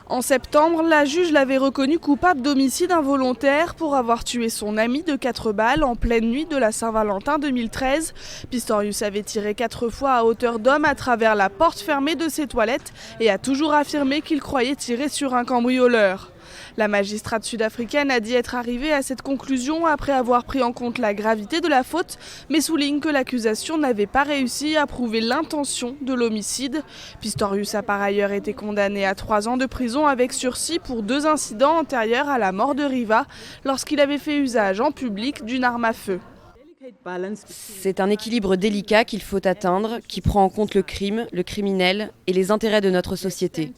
En septembre, la juge l'avait reconnu coupable d'homicide involontaire pour avoir tué son ami de 4 balles en pleine nuit de la Saint-Valentin 2013. Pistorius avait tiré 4 fois à hauteur d'homme à travers la porte fermée de ses toilettes et a toujours affirmé qu'il croyait tirer sur un cambrioleur. La magistrate sud-africaine a dit être arrivée à cette conclusion après avoir pris en compte la gravité de la faute, mais souligne que l'accusation n'avait pas réussi à prouver l'intention de l'homicide. Pistorius a par ailleurs été condamné à 3 ans de prison avec sursis pour 2 incidents antérieurs à la mort de Riva, lorsqu'il avait fait usage en public d'une arme à feu. C'est un équilibre délicat qu'il faut atteindre, qui prend en compte le crime, le criminel et les intérêts de notre société.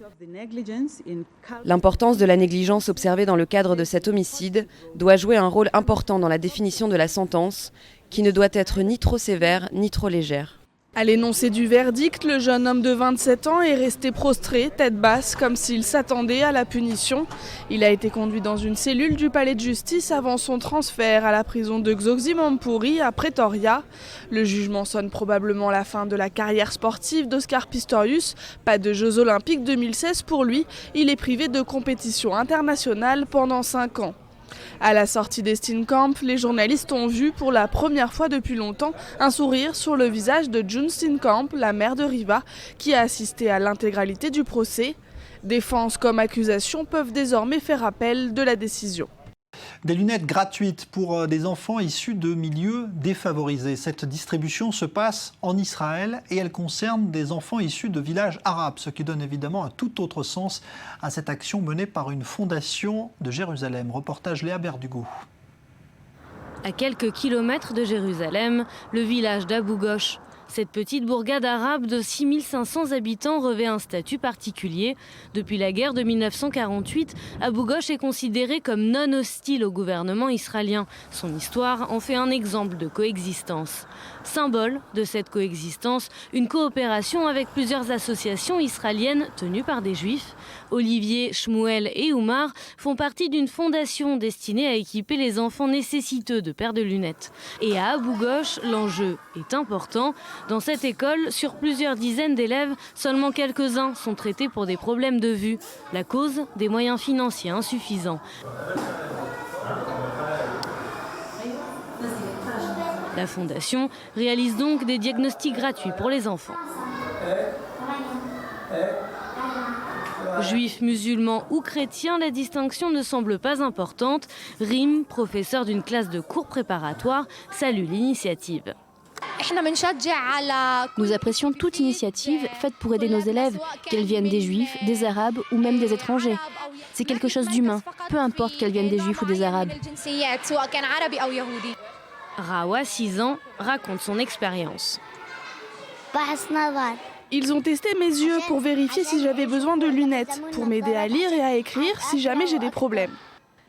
L'importance de la négligence observée dans le cadre de cet homicide doit jouer un rôle important dans la définition de la sentence, qui ne doit être ni trop sévère ni trop légère. À l'énoncé du verdict, le jeune homme de 27 ans est resté prostré, tête basse, comme s'il s'attendait à la punition. Il a été conduit dans une cellule du palais de justice avant son transfert à la prison de Gxoximampouri à Pretoria. Le jugement sonne probablement la fin de la carrière sportive d'Oscar Pistorius. Pas de Jeux Olympiques 2016 pour lui. Il est privé de compétition internationale pendant 5 ans. À la sortie des Steenkamp, les journalistes ont vu pour la première fois depuis longtemps un sourire sur le visage de June Steenkamp, la mère de Riva, qui a assisté à l'intégralité du procès. Défense comme accusation peuvent désormais faire appel de la décision. Des lunettes gratuites pour des enfants issus de milieux défavorisés. Cette distribution se passe en Israël et elle concerne des enfants issus de villages arabes, ce qui donne évidemment un tout autre sens à cette action menée par une fondation de Jérusalem. Reportage Léa Berdugo. À quelques kilomètres de Jérusalem, le village d'Abou Ghosh. Cette petite bourgade arabe de 6500 habitants revêt un statut particulier. Depuis la guerre de 1948, Abou Ghosh est considéré comme non hostile au gouvernement israélien. Son histoire en fait un exemple de coexistence. Symbole de cette coexistence, une coopération avec plusieurs associations israéliennes tenues par des juifs. Olivier, Shmuel et Oumar font partie d'une fondation destinée à équiper les enfants nécessiteux de paires de lunettes. Et à Abou Ghosh, l'enjeu est important. Dans cette école, sur plusieurs dizaines d'élèves, seulement quelques-uns sont traités pour des problèmes de vue. La cause, des moyens financiers insuffisants. La fondation réalise donc des diagnostics gratuits pour les enfants. Juifs, musulmans ou chrétiens, la distinction ne semble pas importante. Rim, professeur d'une classe de cours préparatoire, salue l'initiative. Nous apprécions toute initiative faite pour aider nos élèves, qu'elles viennent des juifs, des arabes ou même des étrangers. C'est quelque chose d'humain, peu importe qu'elles viennent des juifs ou des arabes. Rawa, 6 ans, raconte son expérience. Ils ont testé mes yeux pour vérifier si j'avais besoin de lunettes, pour m'aider à lire et à écrire si jamais j'ai des problèmes.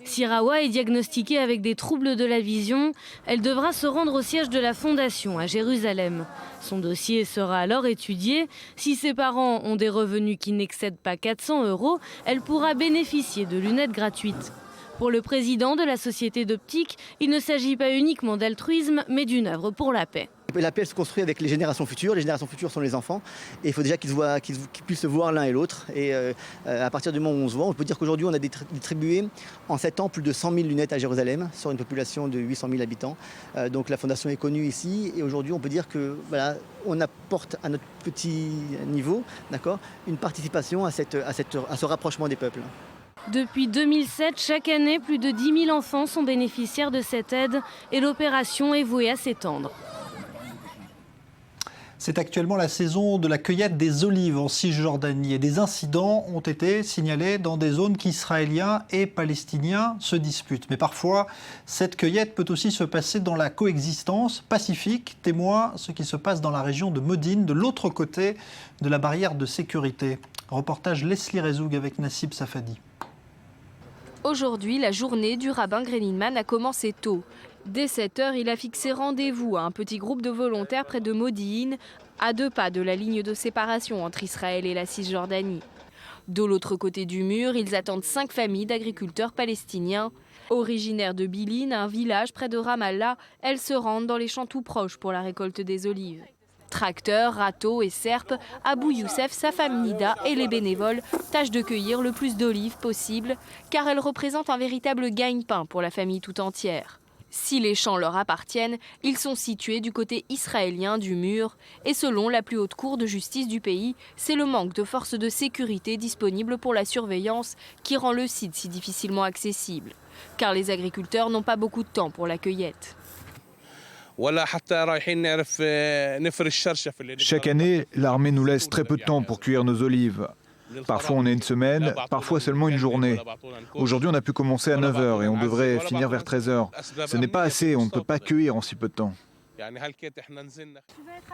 Si Rawa est diagnostiquée avec des troubles de la vision, elle devra se rendre au siège de la Fondation à Jérusalem. Son dossier sera alors étudié. Si ses parents ont des revenus qui n'excèdent pas 400 €, elle pourra bénéficier de lunettes gratuites. Pour le président de la société d'optique, il ne s'agit pas uniquement d'altruisme, mais d'une œuvre pour la paix. La paix se construit avec les générations futures. Les générations futures sont les enfants. Et il faut déjà qu'ils puissent se voir l'un et l'autre. Et à partir du moment où on se voit, on peut dire qu'aujourd'hui, on a distribué en 7 ans plus de 100 000 lunettes à Jérusalem, sur une population de 800 000 habitants. Donc la fondation est connue ici. Et aujourd'hui, on peut dire que voilà, on apporte à notre petit niveau, d'accord, une participation à ce rapprochement des peuples. Depuis 2007, chaque année, plus de 10 000 enfants sont bénéficiaires de cette aide et l'opération est vouée à s'étendre. C'est actuellement la saison de la cueillette des olives en Cisjordanie et des incidents ont été signalés dans des zones qu'Israéliens et Palestiniens se disputent. Mais parfois, cette cueillette peut aussi se passer dans la coexistence pacifique, témoin ce qui se passe dans la région de Modine, de l'autre côté de la barrière de sécurité. Reportage Leslie Rezoug avec Nassib Safadi. Aujourd'hui, la journée du rabbin Greinman a commencé tôt. Dès 7 h, il a fixé rendez-vous à un petit groupe de volontaires près de Modi'in, à 2 pas de la ligne de séparation entre Israël et la Cisjordanie. De l'autre côté du mur, ils attendent 5 familles d'agriculteurs palestiniens. Originaires de Bilin, un village près de Ramallah, elles se rendent dans les champs tout proches pour la récolte des olives. Tracteurs, râteaux et serpes, Abou Youssef, sa femme Nida et les bénévoles tâchent de cueillir le plus d'olives possible, car elles représentent un véritable gagne-pain pour la famille tout entière. Si les champs leur appartiennent, ils sont situés du côté israélien du mur. Et selon la plus haute cour de justice du pays, c'est le manque de forces de sécurité disponibles pour la surveillance qui rend le site si difficilement accessible. Car les agriculteurs n'ont pas beaucoup de temps pour la cueillette. Chaque année, l'armée nous laisse très peu de temps pour cueillir nos olives. Parfois on a une semaine, parfois seulement une journée. Aujourd'hui on a pu commencer à 9 h et on devrait finir vers 13 h. Ce n'est pas assez, on ne peut pas cueillir en si peu de temps.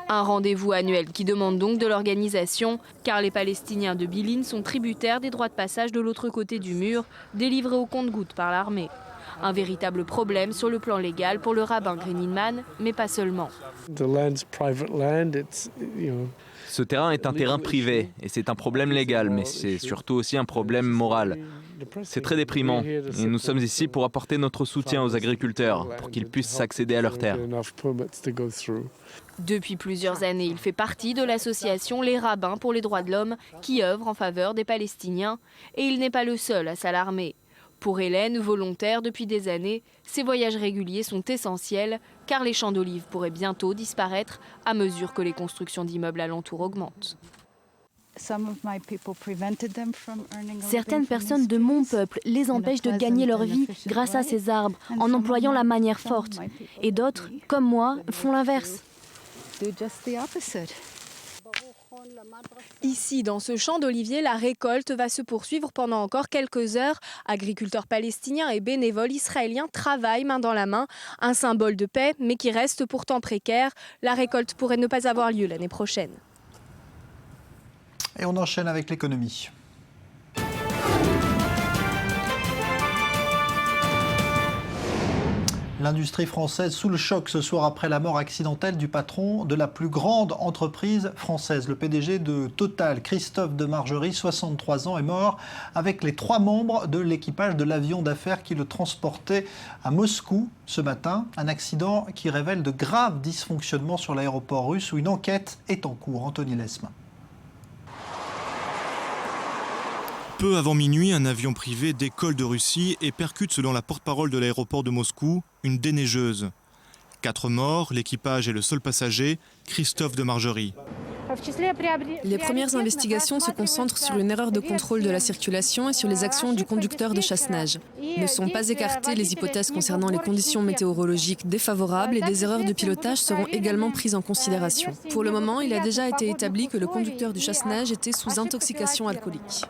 Un rendez-vous annuel qui demande donc de l'organisation, car les Palestiniens de Bilin sont tributaires des droits de passage de l'autre côté du mur, délivrés au compte-gouttes par l'armée. Un véritable problème sur le plan légal pour le rabbin Greinman, mais pas seulement. Ce terrain est un terrain privé et c'est un problème légal, mais c'est surtout aussi un problème moral. C'est très déprimant et nous sommes ici pour apporter notre soutien aux agriculteurs pour qu'ils puissent accéder à leurs terres. Depuis plusieurs années, il fait partie de l'association Les Rabbins pour les droits de l'homme qui œuvre en faveur des Palestiniens et il n'est pas le seul à s'alarmer. Pour Hélène, volontaire depuis des années, ces voyages réguliers sont essentiels car les champs d'olives pourraient bientôt disparaître à mesure que les constructions d'immeubles alentours augmentent. Certaines personnes de mon peuple les empêchent de gagner leur vie grâce à ces arbres en employant la manière forte. Et d'autres, comme moi, font l'inverse. Ici, dans ce champ d'oliviers, la récolte va se poursuivre pendant encore quelques heures. Agriculteurs palestiniens et bénévoles israéliens travaillent main dans la main. Un symbole de paix, mais qui reste pourtant précaire. La récolte pourrait ne pas avoir lieu l'année prochaine. Et on enchaîne avec l'économie. L'industrie française sous le choc ce soir après la mort accidentelle du patron de la plus grande entreprise française. Le PDG de Total, Christophe de Margerie, 63 ans, est mort avec les 3 membres de l'équipage de l'avion d'affaires qui le transportait à Moscou ce matin. Un accident qui révèle de graves dysfonctionnements sur l'aéroport russe où une enquête est en cours. Anthony Lesme. Peu avant minuit, un avion privé décolle de Russie et percute, selon la porte-parole de l'aéroport de Moscou, une déneigeuse. 4 morts, l'équipage et le seul passager, Christophe de Margerie. Les premières investigations se concentrent sur une erreur de contrôle de la circulation et sur les actions du conducteur de chasse-neige. Ne sont pas écartées les hypothèses concernant les conditions météorologiques défavorables et des erreurs de pilotage seront également prises en considération. Pour le moment, il a déjà été établi que le conducteur du chasse-neige était sous intoxication alcoolique.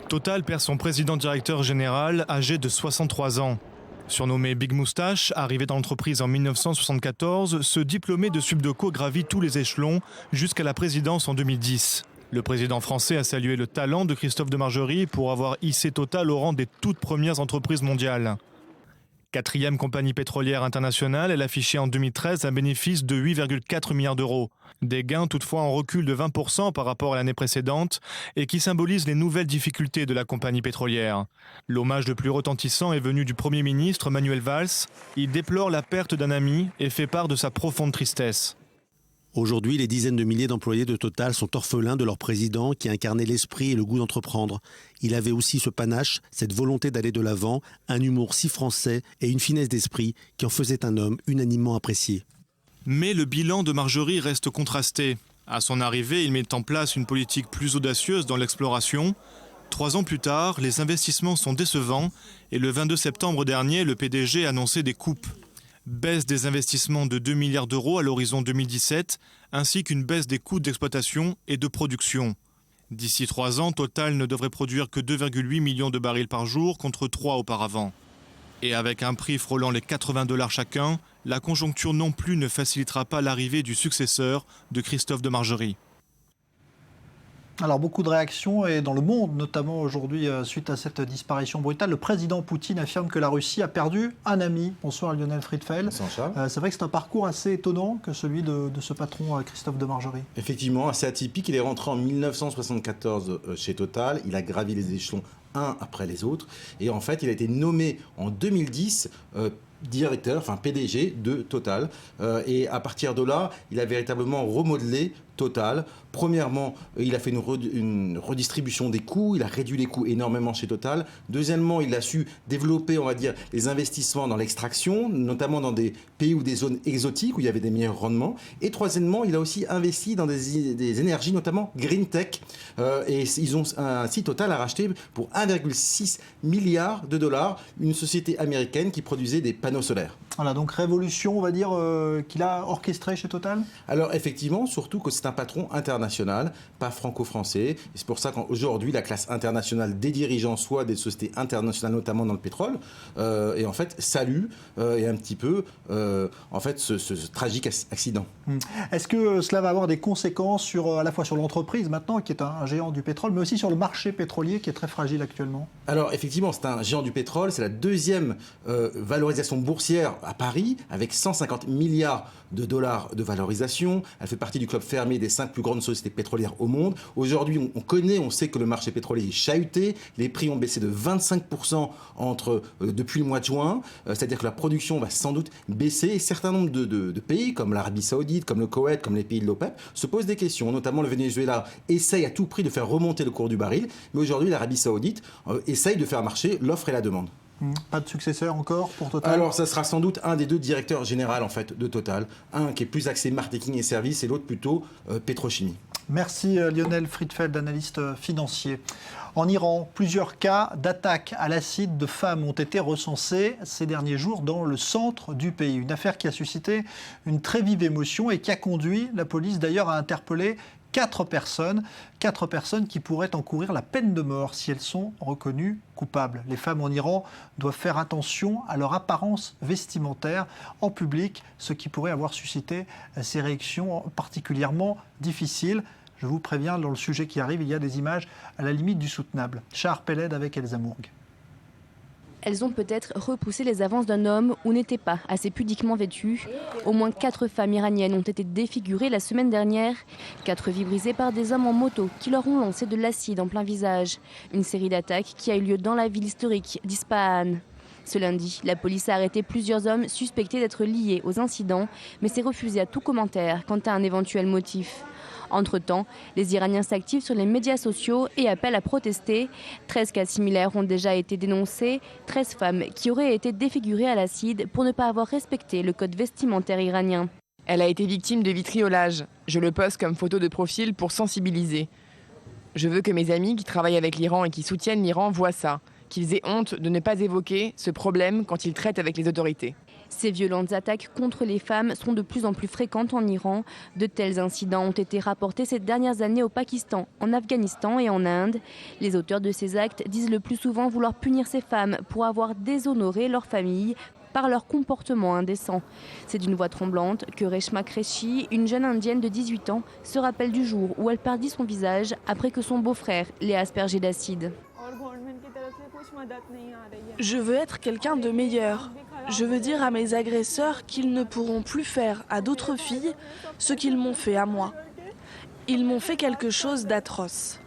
Total perd son président-directeur général âgé de 63 ans. Surnommé Big Moustache, arrivé dans l'entreprise en 1974, ce diplômé de Subdeco gravit tous les échelons jusqu'à la présidence en 2010. Le président français a salué le talent de Christophe de Margerie pour avoir hissé Total au rang des toutes premières entreprises mondiales. 4e compagnie pétrolière internationale, elle affichait en 2013 un bénéfice de 8,4 milliards d'euros. Des gains toutefois en recul de 20% par rapport à l'année précédente et qui symbolisent les nouvelles difficultés de la compagnie pétrolière. L'hommage le plus retentissant est venu du Premier ministre Manuel Valls. Il déplore la perte d'un ami et fait part de sa profonde tristesse. Aujourd'hui, les dizaines de milliers d'employés de Total sont orphelins de leur président qui incarnait l'esprit et le goût d'entreprendre. Il avait aussi ce panache, cette volonté d'aller de l'avant, un humour si français et une finesse d'esprit qui en faisait un homme unanimement apprécié. Mais le bilan de Margerie reste contrasté. À son arrivée, il met en place une politique plus audacieuse dans l'exploration. 3 ans plus tard, les investissements sont décevants et le 22 septembre dernier, le PDG annonçait des coupes. Baisse des investissements de 2 milliards d'euros à l'horizon 2017, ainsi qu'une baisse des coûts d'exploitation et de production. D'ici 3 ans, Total ne devrait produire que 2,8 millions de barils par jour contre 3 auparavant. Et avec un prix frôlant les $80 chacun, la conjoncture non plus ne facilitera pas l'arrivée du successeur de Christophe de Margerie. Alors beaucoup de réactions et dans le monde, notamment aujourd'hui suite à cette disparition brutale, le président Poutine affirme que la Russie a perdu un ami. Bonsoir Lionel Friedfeld. C'est vrai que c'est un parcours assez étonnant que celui de ce patron Christophe Demargerie. Effectivement, assez atypique. Il est rentré en 1974 chez Total. Il a gravi les échelons un après les autres. Et en fait, il a été nommé en 2010 directeur, enfin PDG de Total. Et à partir de là, il a véritablement remodelé Total. Premièrement, il a fait une redistribution des coûts, il a réduit les coûts énormément chez Total. Deuxièmement, il a su développer, on va dire, les investissements dans l'extraction, notamment dans des pays ou des zones exotiques où il y avait des meilleurs rendements. Et troisièmement, il a aussi investi dans des énergies, notamment green tech. Et ils ont ainsi Total a racheté pour 1,6 milliard de dollars une société américaine qui produisait des panneaux solaires. Voilà, donc révolution, on va dire, qu'il a orchestrée chez Total ? Alors effectivement, surtout que c'est un patron international, pas franco-français. Et c'est pour ça qu'aujourd'hui, la classe internationale des dirigeants, soit des sociétés internationales, notamment dans le pétrole, et en fait, salue et un petit peu en fait, ce tragique accident. Est-ce que cela va avoir des conséquences à la fois sur l'entreprise maintenant, qui est un géant du pétrole, mais aussi sur le marché pétrolier, qui est très fragile actuellement ? Alors effectivement, c'est un géant du pétrole. C'est la deuxième valorisation boursière à Paris, avec 150 milliards de dollars de valorisation. Elle fait partie du club fermé des 5 plus grandes sociétés pétrolières au monde. Aujourd'hui, on sait que le marché pétrolier est chahuté. Les prix ont baissé de 25% depuis le mois de juin. C'est-à-dire que la production va sans doute baisser. Et certains nombres de pays, comme l'Arabie Saoudite, comme le Koweït, comme les pays de l'OPEP, se posent des questions. Notamment le Venezuela essaye à tout prix de faire remonter le cours du baril. Mais aujourd'hui, l'Arabie Saoudite essaye de faire marcher l'offre et la demande. Pas de successeur encore pour Total ? Alors, ça sera sans doute un des deux directeurs généraux en fait, de Total. Un qui est plus axé marketing et services et l'autre plutôt pétrochimie. Merci Lionel Friedfeld, analyste financier. En Iran, plusieurs cas d'attaque à l'acide de femmes ont été recensés ces derniers jours dans le centre du pays. Une affaire qui a suscité une très vive émotion et qui a conduit la police d'ailleurs à interpeller 4 personnes qui pourraient encourir la peine de mort si elles sont reconnues coupables. Les femmes en Iran doivent faire attention à leur apparence vestimentaire en public, ce qui pourrait avoir suscité ces réactions particulièrement difficiles. Je vous préviens, dans le sujet qui arrive, il y a des images à la limite du soutenable. Shahar Peled avec Elsa Mourg. Elles ont peut-être repoussé les avances d'un homme ou n'étaient pas assez pudiquement vêtues. Au moins 4 femmes iraniennes ont été défigurées la semaine dernière. 4 vies brisées par des hommes en moto qui leur ont lancé de l'acide en plein visage. Une série d'attaques qui a eu lieu dans la ville historique d'Ispahan. Ce lundi, la police a arrêté plusieurs hommes suspectés d'être liés aux incidents, mais s'est refusé à tout commentaire quant à un éventuel motif. Entre-temps, les Iraniens s'activent sur les médias sociaux et appellent à protester. 13 cas similaires ont déjà été dénoncés, 13 femmes qui auraient été défigurées à l'acide pour ne pas avoir respecté le code vestimentaire iranien. Elle a été victime de vitriolage. Je le poste comme photo de profil pour sensibiliser. Je veux que mes amis qui travaillent avec l'Iran et qui soutiennent l'Iran voient ça, qu'ils aient honte de ne pas évoquer ce problème quand ils traitent avec les autorités. Ces violentes attaques contre les femmes sont de plus en plus fréquentes en Iran. De tels incidents ont été rapportés ces dernières années au Pakistan, en Afghanistan et en Inde. Les auteurs de ces actes disent le plus souvent vouloir punir ces femmes pour avoir déshonoré leur famille par leur comportement indécent. C'est d'une voix tremblante que Reshma Qureshi, une jeune indienne de 18 ans, se rappelle du jour où elle perdit son visage après que son beau-frère l'ait aspergé d'acide. Je veux être quelqu'un de meilleur. Je veux dire à mes agresseurs qu'ils ne pourront plus faire à d'autres filles ce qu'ils m'ont fait à moi. Ils m'ont fait quelque chose d'atroce.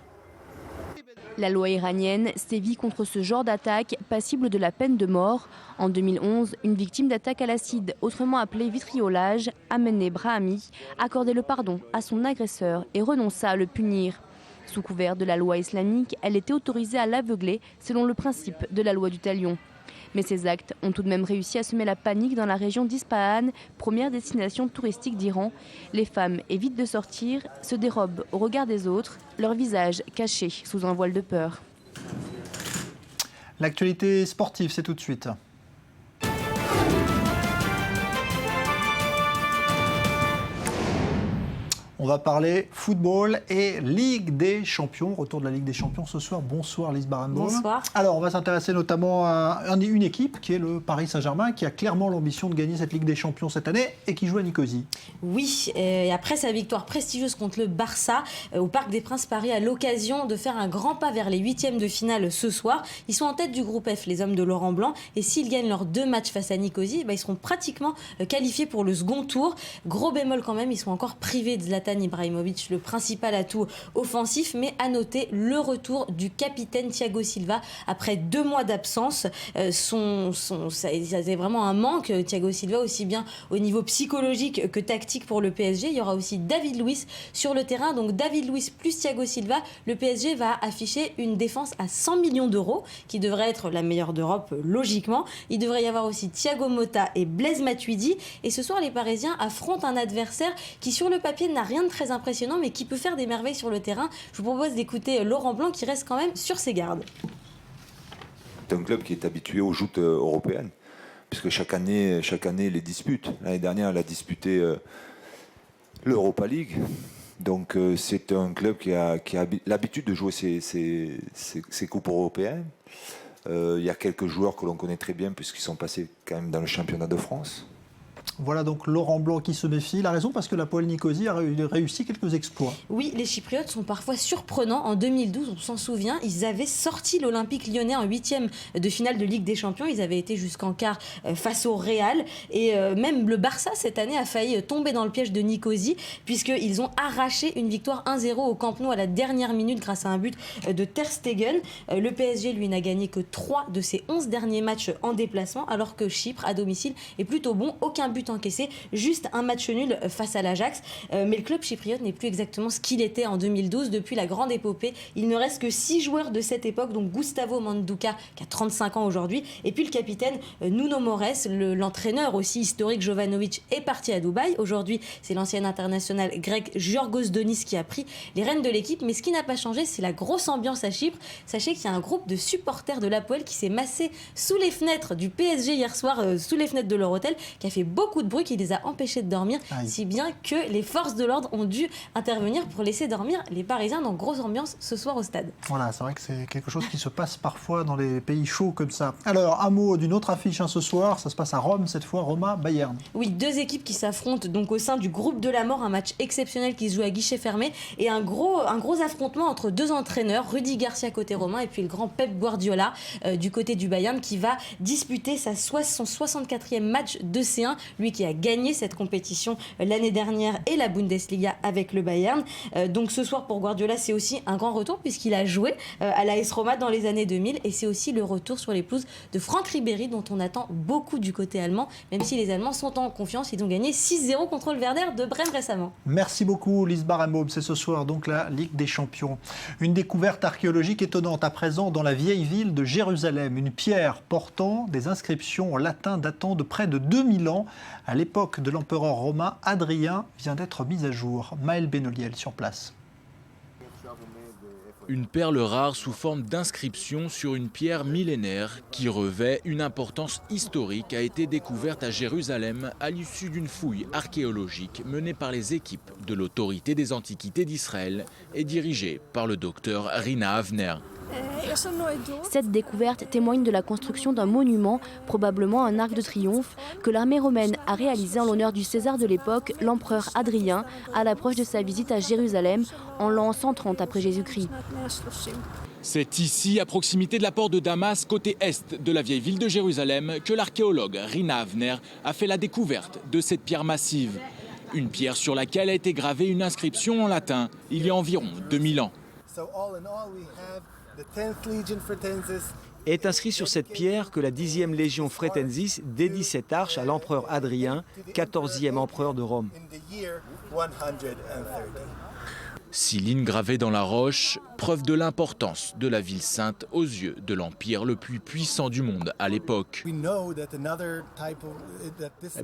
La loi iranienne sévit contre ce genre d'attaque passible de la peine de mort. En 2011, une victime d'attaque à l'acide, autrement appelée vitriolage, Amene Brahami, accordait le pardon à son agresseur et renonça à le punir. Sous couvert de la loi islamique, elle était autorisée à l'aveugler selon le principe de la loi du talion. Mais ces actes ont tout de même réussi à semer la panique dans la région d'Ispahan, première destination touristique d'Iran. Les femmes évitent de sortir, se dérobent au regard des autres, leur visage caché sous un voile de peur. L'actualité sportive, c'est tout de suite. On va parler football et Ligue des Champions. Retour de la Ligue des Champions ce soir. Bonsoir Lise Barenboim. Bonsoir. Alors, on va s'intéresser notamment à une équipe qui est le Paris Saint-Germain, qui a clairement l'ambition de gagner cette Ligue des Champions cette année et qui joue à Nicosie. Oui, et après sa victoire prestigieuse contre le Barça au Parc des Princes, Paris a l'occasion de faire un grand pas vers les huitièmes de finale ce soir. Ils sont en tête du groupe F, les hommes de Laurent Blanc, et s'ils gagnent leurs 2 matchs face à Nicosie, ils seront pratiquement qualifiés pour le second tour. Gros bémol quand même, ils sont encore privés de Zlatan Ibrahimovic, le principal atout offensif, mais à noter le retour du capitaine Thiago Silva après 2 mois d'absence. Ça avait vraiment un manque, Thiago Silva, aussi bien au niveau psychologique que tactique pour le PSG. Il y aura aussi David Luiz sur le terrain, donc David Luiz plus Thiago Silva. Le PSG va afficher une défense à 100 millions d'euros, qui devrait être la meilleure d'Europe logiquement. Il devrait y avoir aussi Thiago Motta et Blaise Matuidi. Et ce soir, les Parisiens affrontent un adversaire qui, sur le papier, n'a rien de très impressionnant, mais qui peut faire des merveilles sur le terrain. Je vous propose d'écouter Laurent Blanc, qui reste quand même sur ses gardes. C'est un club qui est habitué aux joutes européennes, puisque chaque année les dispute. L'année dernière, elle a disputé l'Europa League. Donc c'est un club qui a l'habitude de jouer ces coupes européennes. Il y a quelques joueurs que l'on connaît très bien, puisqu'ils sont passés quand même dans le championnat de France. Voilà donc Laurent Blanc qui se méfie. Il a raison parce que la Poel Nicosie a réussi quelques exploits. Oui, les Chypriotes sont parfois surprenants. En 2012, on s'en souvient, ils avaient sorti l'Olympique Lyonnais en 8e de finale de Ligue des Champions. Ils avaient été jusqu'en quart face au Real. Et même le Barça, cette année, a failli tomber dans le piège de Nicosie, puisqu'ils ont arraché une victoire 1-0 au Camp Nou à la dernière minute grâce à un but de Ter Stegen. Le PSG, lui, n'a gagné que 3 de ses 11 derniers matchs en déplacement, alors que Chypre, à domicile, est plutôt bon. Aucun but encaissé, juste un match nul face à l'Ajax. Mais le club chypriote n'est plus exactement ce qu'il était en 2012. Depuis la grande épopée, il ne reste que 6 joueurs de cette époque, donc Gustavo Manduca, qui a 35 ans aujourd'hui, et puis le capitaine Nuno Mores, l'entraîneur aussi historique Jovanovic est parti à Dubaï. Aujourd'hui, c'est l'ancien international grec Giorgos Donis qui a pris les rênes de l'équipe. Mais ce qui n'a pas changé, c'est la grosse ambiance à Chypre. Sachez qu'il y a un groupe de supporters de l'Apoel qui s'est massé sous les fenêtres du PSG hier soir, sous les fenêtres de leur hôtel, qui a fait beaucoup de bruit, qui les a empêchés de dormir, si bien que les forces de l'ordre ont dû intervenir pour laisser dormir les Parisiens. Donc grosse ambiance ce soir au stade. Voilà, c'est vrai que c'est quelque chose qui se passe parfois dans les pays chauds comme ça. Alors, un mot d'une autre affiche ce soir, ça se passe à Rome cette fois, Roma-Bayern. Oui, 2 équipes qui s'affrontent donc au sein du groupe de la mort, un match exceptionnel qui se joue à guichet fermé et un gros affrontement entre 2 entraîneurs, Rudy Garcia côté romain et puis le grand Pep Guardiola du côté du Bayern, qui va disputer son 64e match de C1, lui qui a gagné cette compétition l'année dernière et la Bundesliga avec le Bayern. Donc ce soir pour Guardiola, c'est aussi un grand retour puisqu'il a joué à l'AS Roma dans les années 2000 et c'est aussi le retour sur les pelouses de Franck Ribéry dont on attend beaucoup du côté allemand, même si les Allemands sont en confiance. Ils ont gagné 6-0 contre le Werder de Brême récemment. Merci beaucoup Lise Barenboim. C'est ce soir donc la Ligue des Champions. Une découverte archéologique étonnante à présent dans la vieille ville de Jérusalem. Une pierre portant des inscriptions en latin datant de près de 2000 ans. À l'époque de l'empereur romain, Adrien vient d'être mise à jour. Maël Benoliel sur place. Une perle rare sous forme d'inscription sur une pierre millénaire qui revêt une importance historique a été découverte à Jérusalem à l'issue d'une fouille archéologique menée par les équipes de l'autorité des antiquités d'Israël et dirigée par le docteur Rina Avner. Cette découverte témoigne de la construction d'un monument, probablement un arc de triomphe, que l'armée romaine a réalisé en l'honneur du César de l'époque, l'empereur Adrien, à l'approche de sa visite à Jérusalem en l'an 130 après Jésus-Christ. C'est ici, à proximité de la porte de Damas, côté est de la vieille ville de Jérusalem, que l'archéologue Rina Avner a fait la découverte de cette pierre massive. Une pierre sur laquelle a été gravée une inscription en latin, il y a environ 2000 ans. Est inscrit sur cette pierre que la 10e Légion Fretensis dédie cette arche à l'empereur Adrien, 14e empereur de Rome. 6 lignes gravées dans la roche, preuve de l'importance de la ville sainte aux yeux de l'empire le plus puissant du monde à l'époque.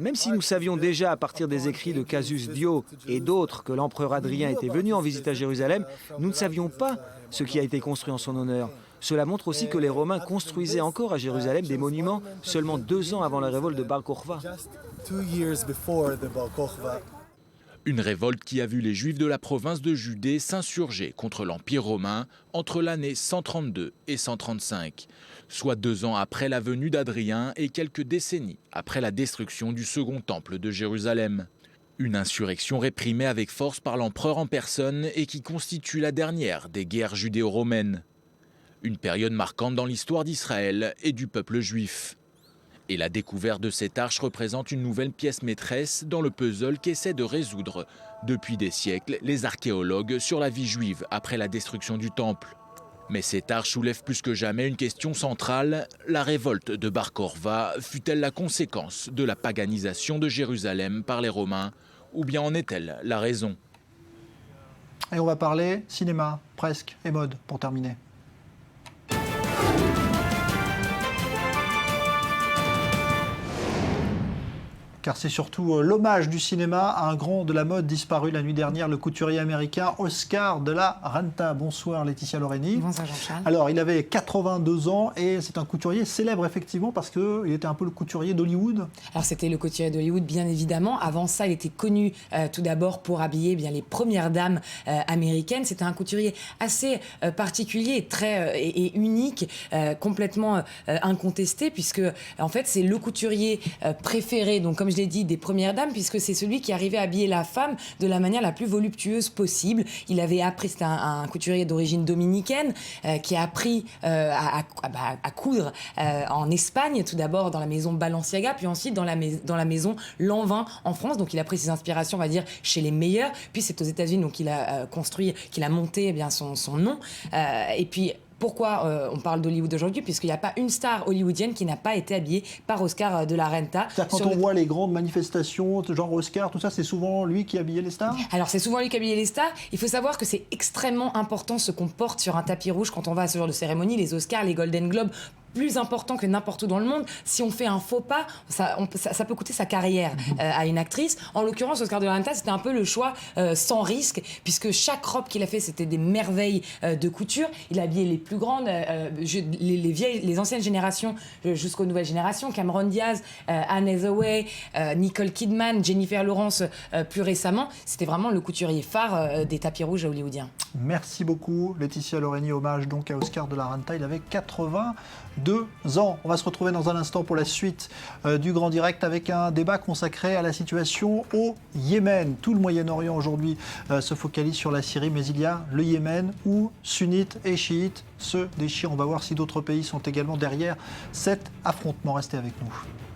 Même si nous savions déjà à partir des écrits de Cassius Dio et d'autres que l'empereur Adrien était venu en visite à Jérusalem, nous ne savions pas ce qui a été construit en son honneur. Cela montre aussi que les Romains construisaient encore à Jérusalem des monuments seulement 2 ans avant la révolte de Bar Kokhba. Une révolte qui a vu les Juifs de la province de Judée s'insurger contre l'Empire romain entre l'année 132 et 135, soit 2 ans après la venue d'Adrien et quelques décennies après la destruction du second temple de Jérusalem. Une insurrection réprimée avec force par l'empereur en personne et qui constitue la dernière des guerres judéo-romaines. Une période marquante dans l'histoire d'Israël et du peuple juif. Et la découverte de cette arche représente une nouvelle pièce maîtresse dans le puzzle qu'essaient de résoudre depuis des siècles les archéologues sur la vie juive après la destruction du temple. Mais cette arche soulève plus que jamais une question centrale. La révolte de Bar Korva fut-elle la conséquence de la paganisation de Jérusalem par les Romains, ou bien en est-elle la raison? Et on va parler cinéma, presque, et mode pour terminer. Car c'est surtout l'hommage du cinéma à un grand de la mode disparu la nuit dernière, le couturier américain Oscar de la Renta. Bonsoir Laetitia Loreni. Bonsoir Jean-Charles. Alors il avait 82 ans et c'est un couturier célèbre effectivement parce qu'il était un peu le couturier d'Hollywood. Alors c'était le couturier d'Hollywood bien évidemment. Avant ça il était connu tout d'abord pour habiller bien les premières dames américaines. C'était un couturier assez particulier, très et unique, complètement incontesté puisque en fait c'est le couturier préféré, donc comme je l'ai dit, des premières dames, puisque c'est celui qui arrivait à habiller la femme de la manière la plus voluptueuse possible. Il avait appris, c'était un couturier d'origine dominicaine, qui a appris à coudre en Espagne, tout d'abord dans la maison Balenciaga, puis ensuite dans la maison Lanvin en France. Donc il a pris ses inspirations, on va dire, chez les meilleurs. Puis c'est aux États-Unis, donc il a qu'il a monté bien son nom. Et puis pourquoi on parle d'Hollywood aujourd'hui? Puisqu'il n'y a pas une star hollywoodienne qui n'a pas été habillée par Oscar de la Renta. Quand on voit les grandes manifestations, genre Oscar, tout ça, c'est souvent lui qui habillait les stars? Alors c'est souvent lui qui habillait les stars. Il faut savoir que c'est extrêmement important ce qu'on porte sur un tapis rouge quand on va à ce genre de cérémonie, les Oscars, les Golden Globes. Plus important que n'importe où dans le monde. Si on fait un faux pas, ça peut coûter sa carrière à une actrice. En l'occurrence, Oscar de la Renta, c'était un peu le choix sans risque, puisque chaque robe qu'il a fait, c'était des merveilles de couture. Il a habillé les plus grandes, les anciennes générations jusqu'aux nouvelles générations, Cameron Diaz, Anne Hathaway, Nicole Kidman, Jennifer Lawrence plus récemment. C'était vraiment le couturier phare des tapis rouges hollywoodiens. Merci beaucoup Laetitia Loreni, hommage donc à Oscar de la Renta. Il avait 82 ans. On va se retrouver dans un instant pour la suite du Grand Direct avec un débat consacré à la situation au Yémen. Tout le Moyen-Orient aujourd'hui se focalise sur la Syrie, mais il y a le Yémen où sunnites et chiites se déchirent. On va voir si d'autres pays sont également derrière cet affrontement. Restez avec nous.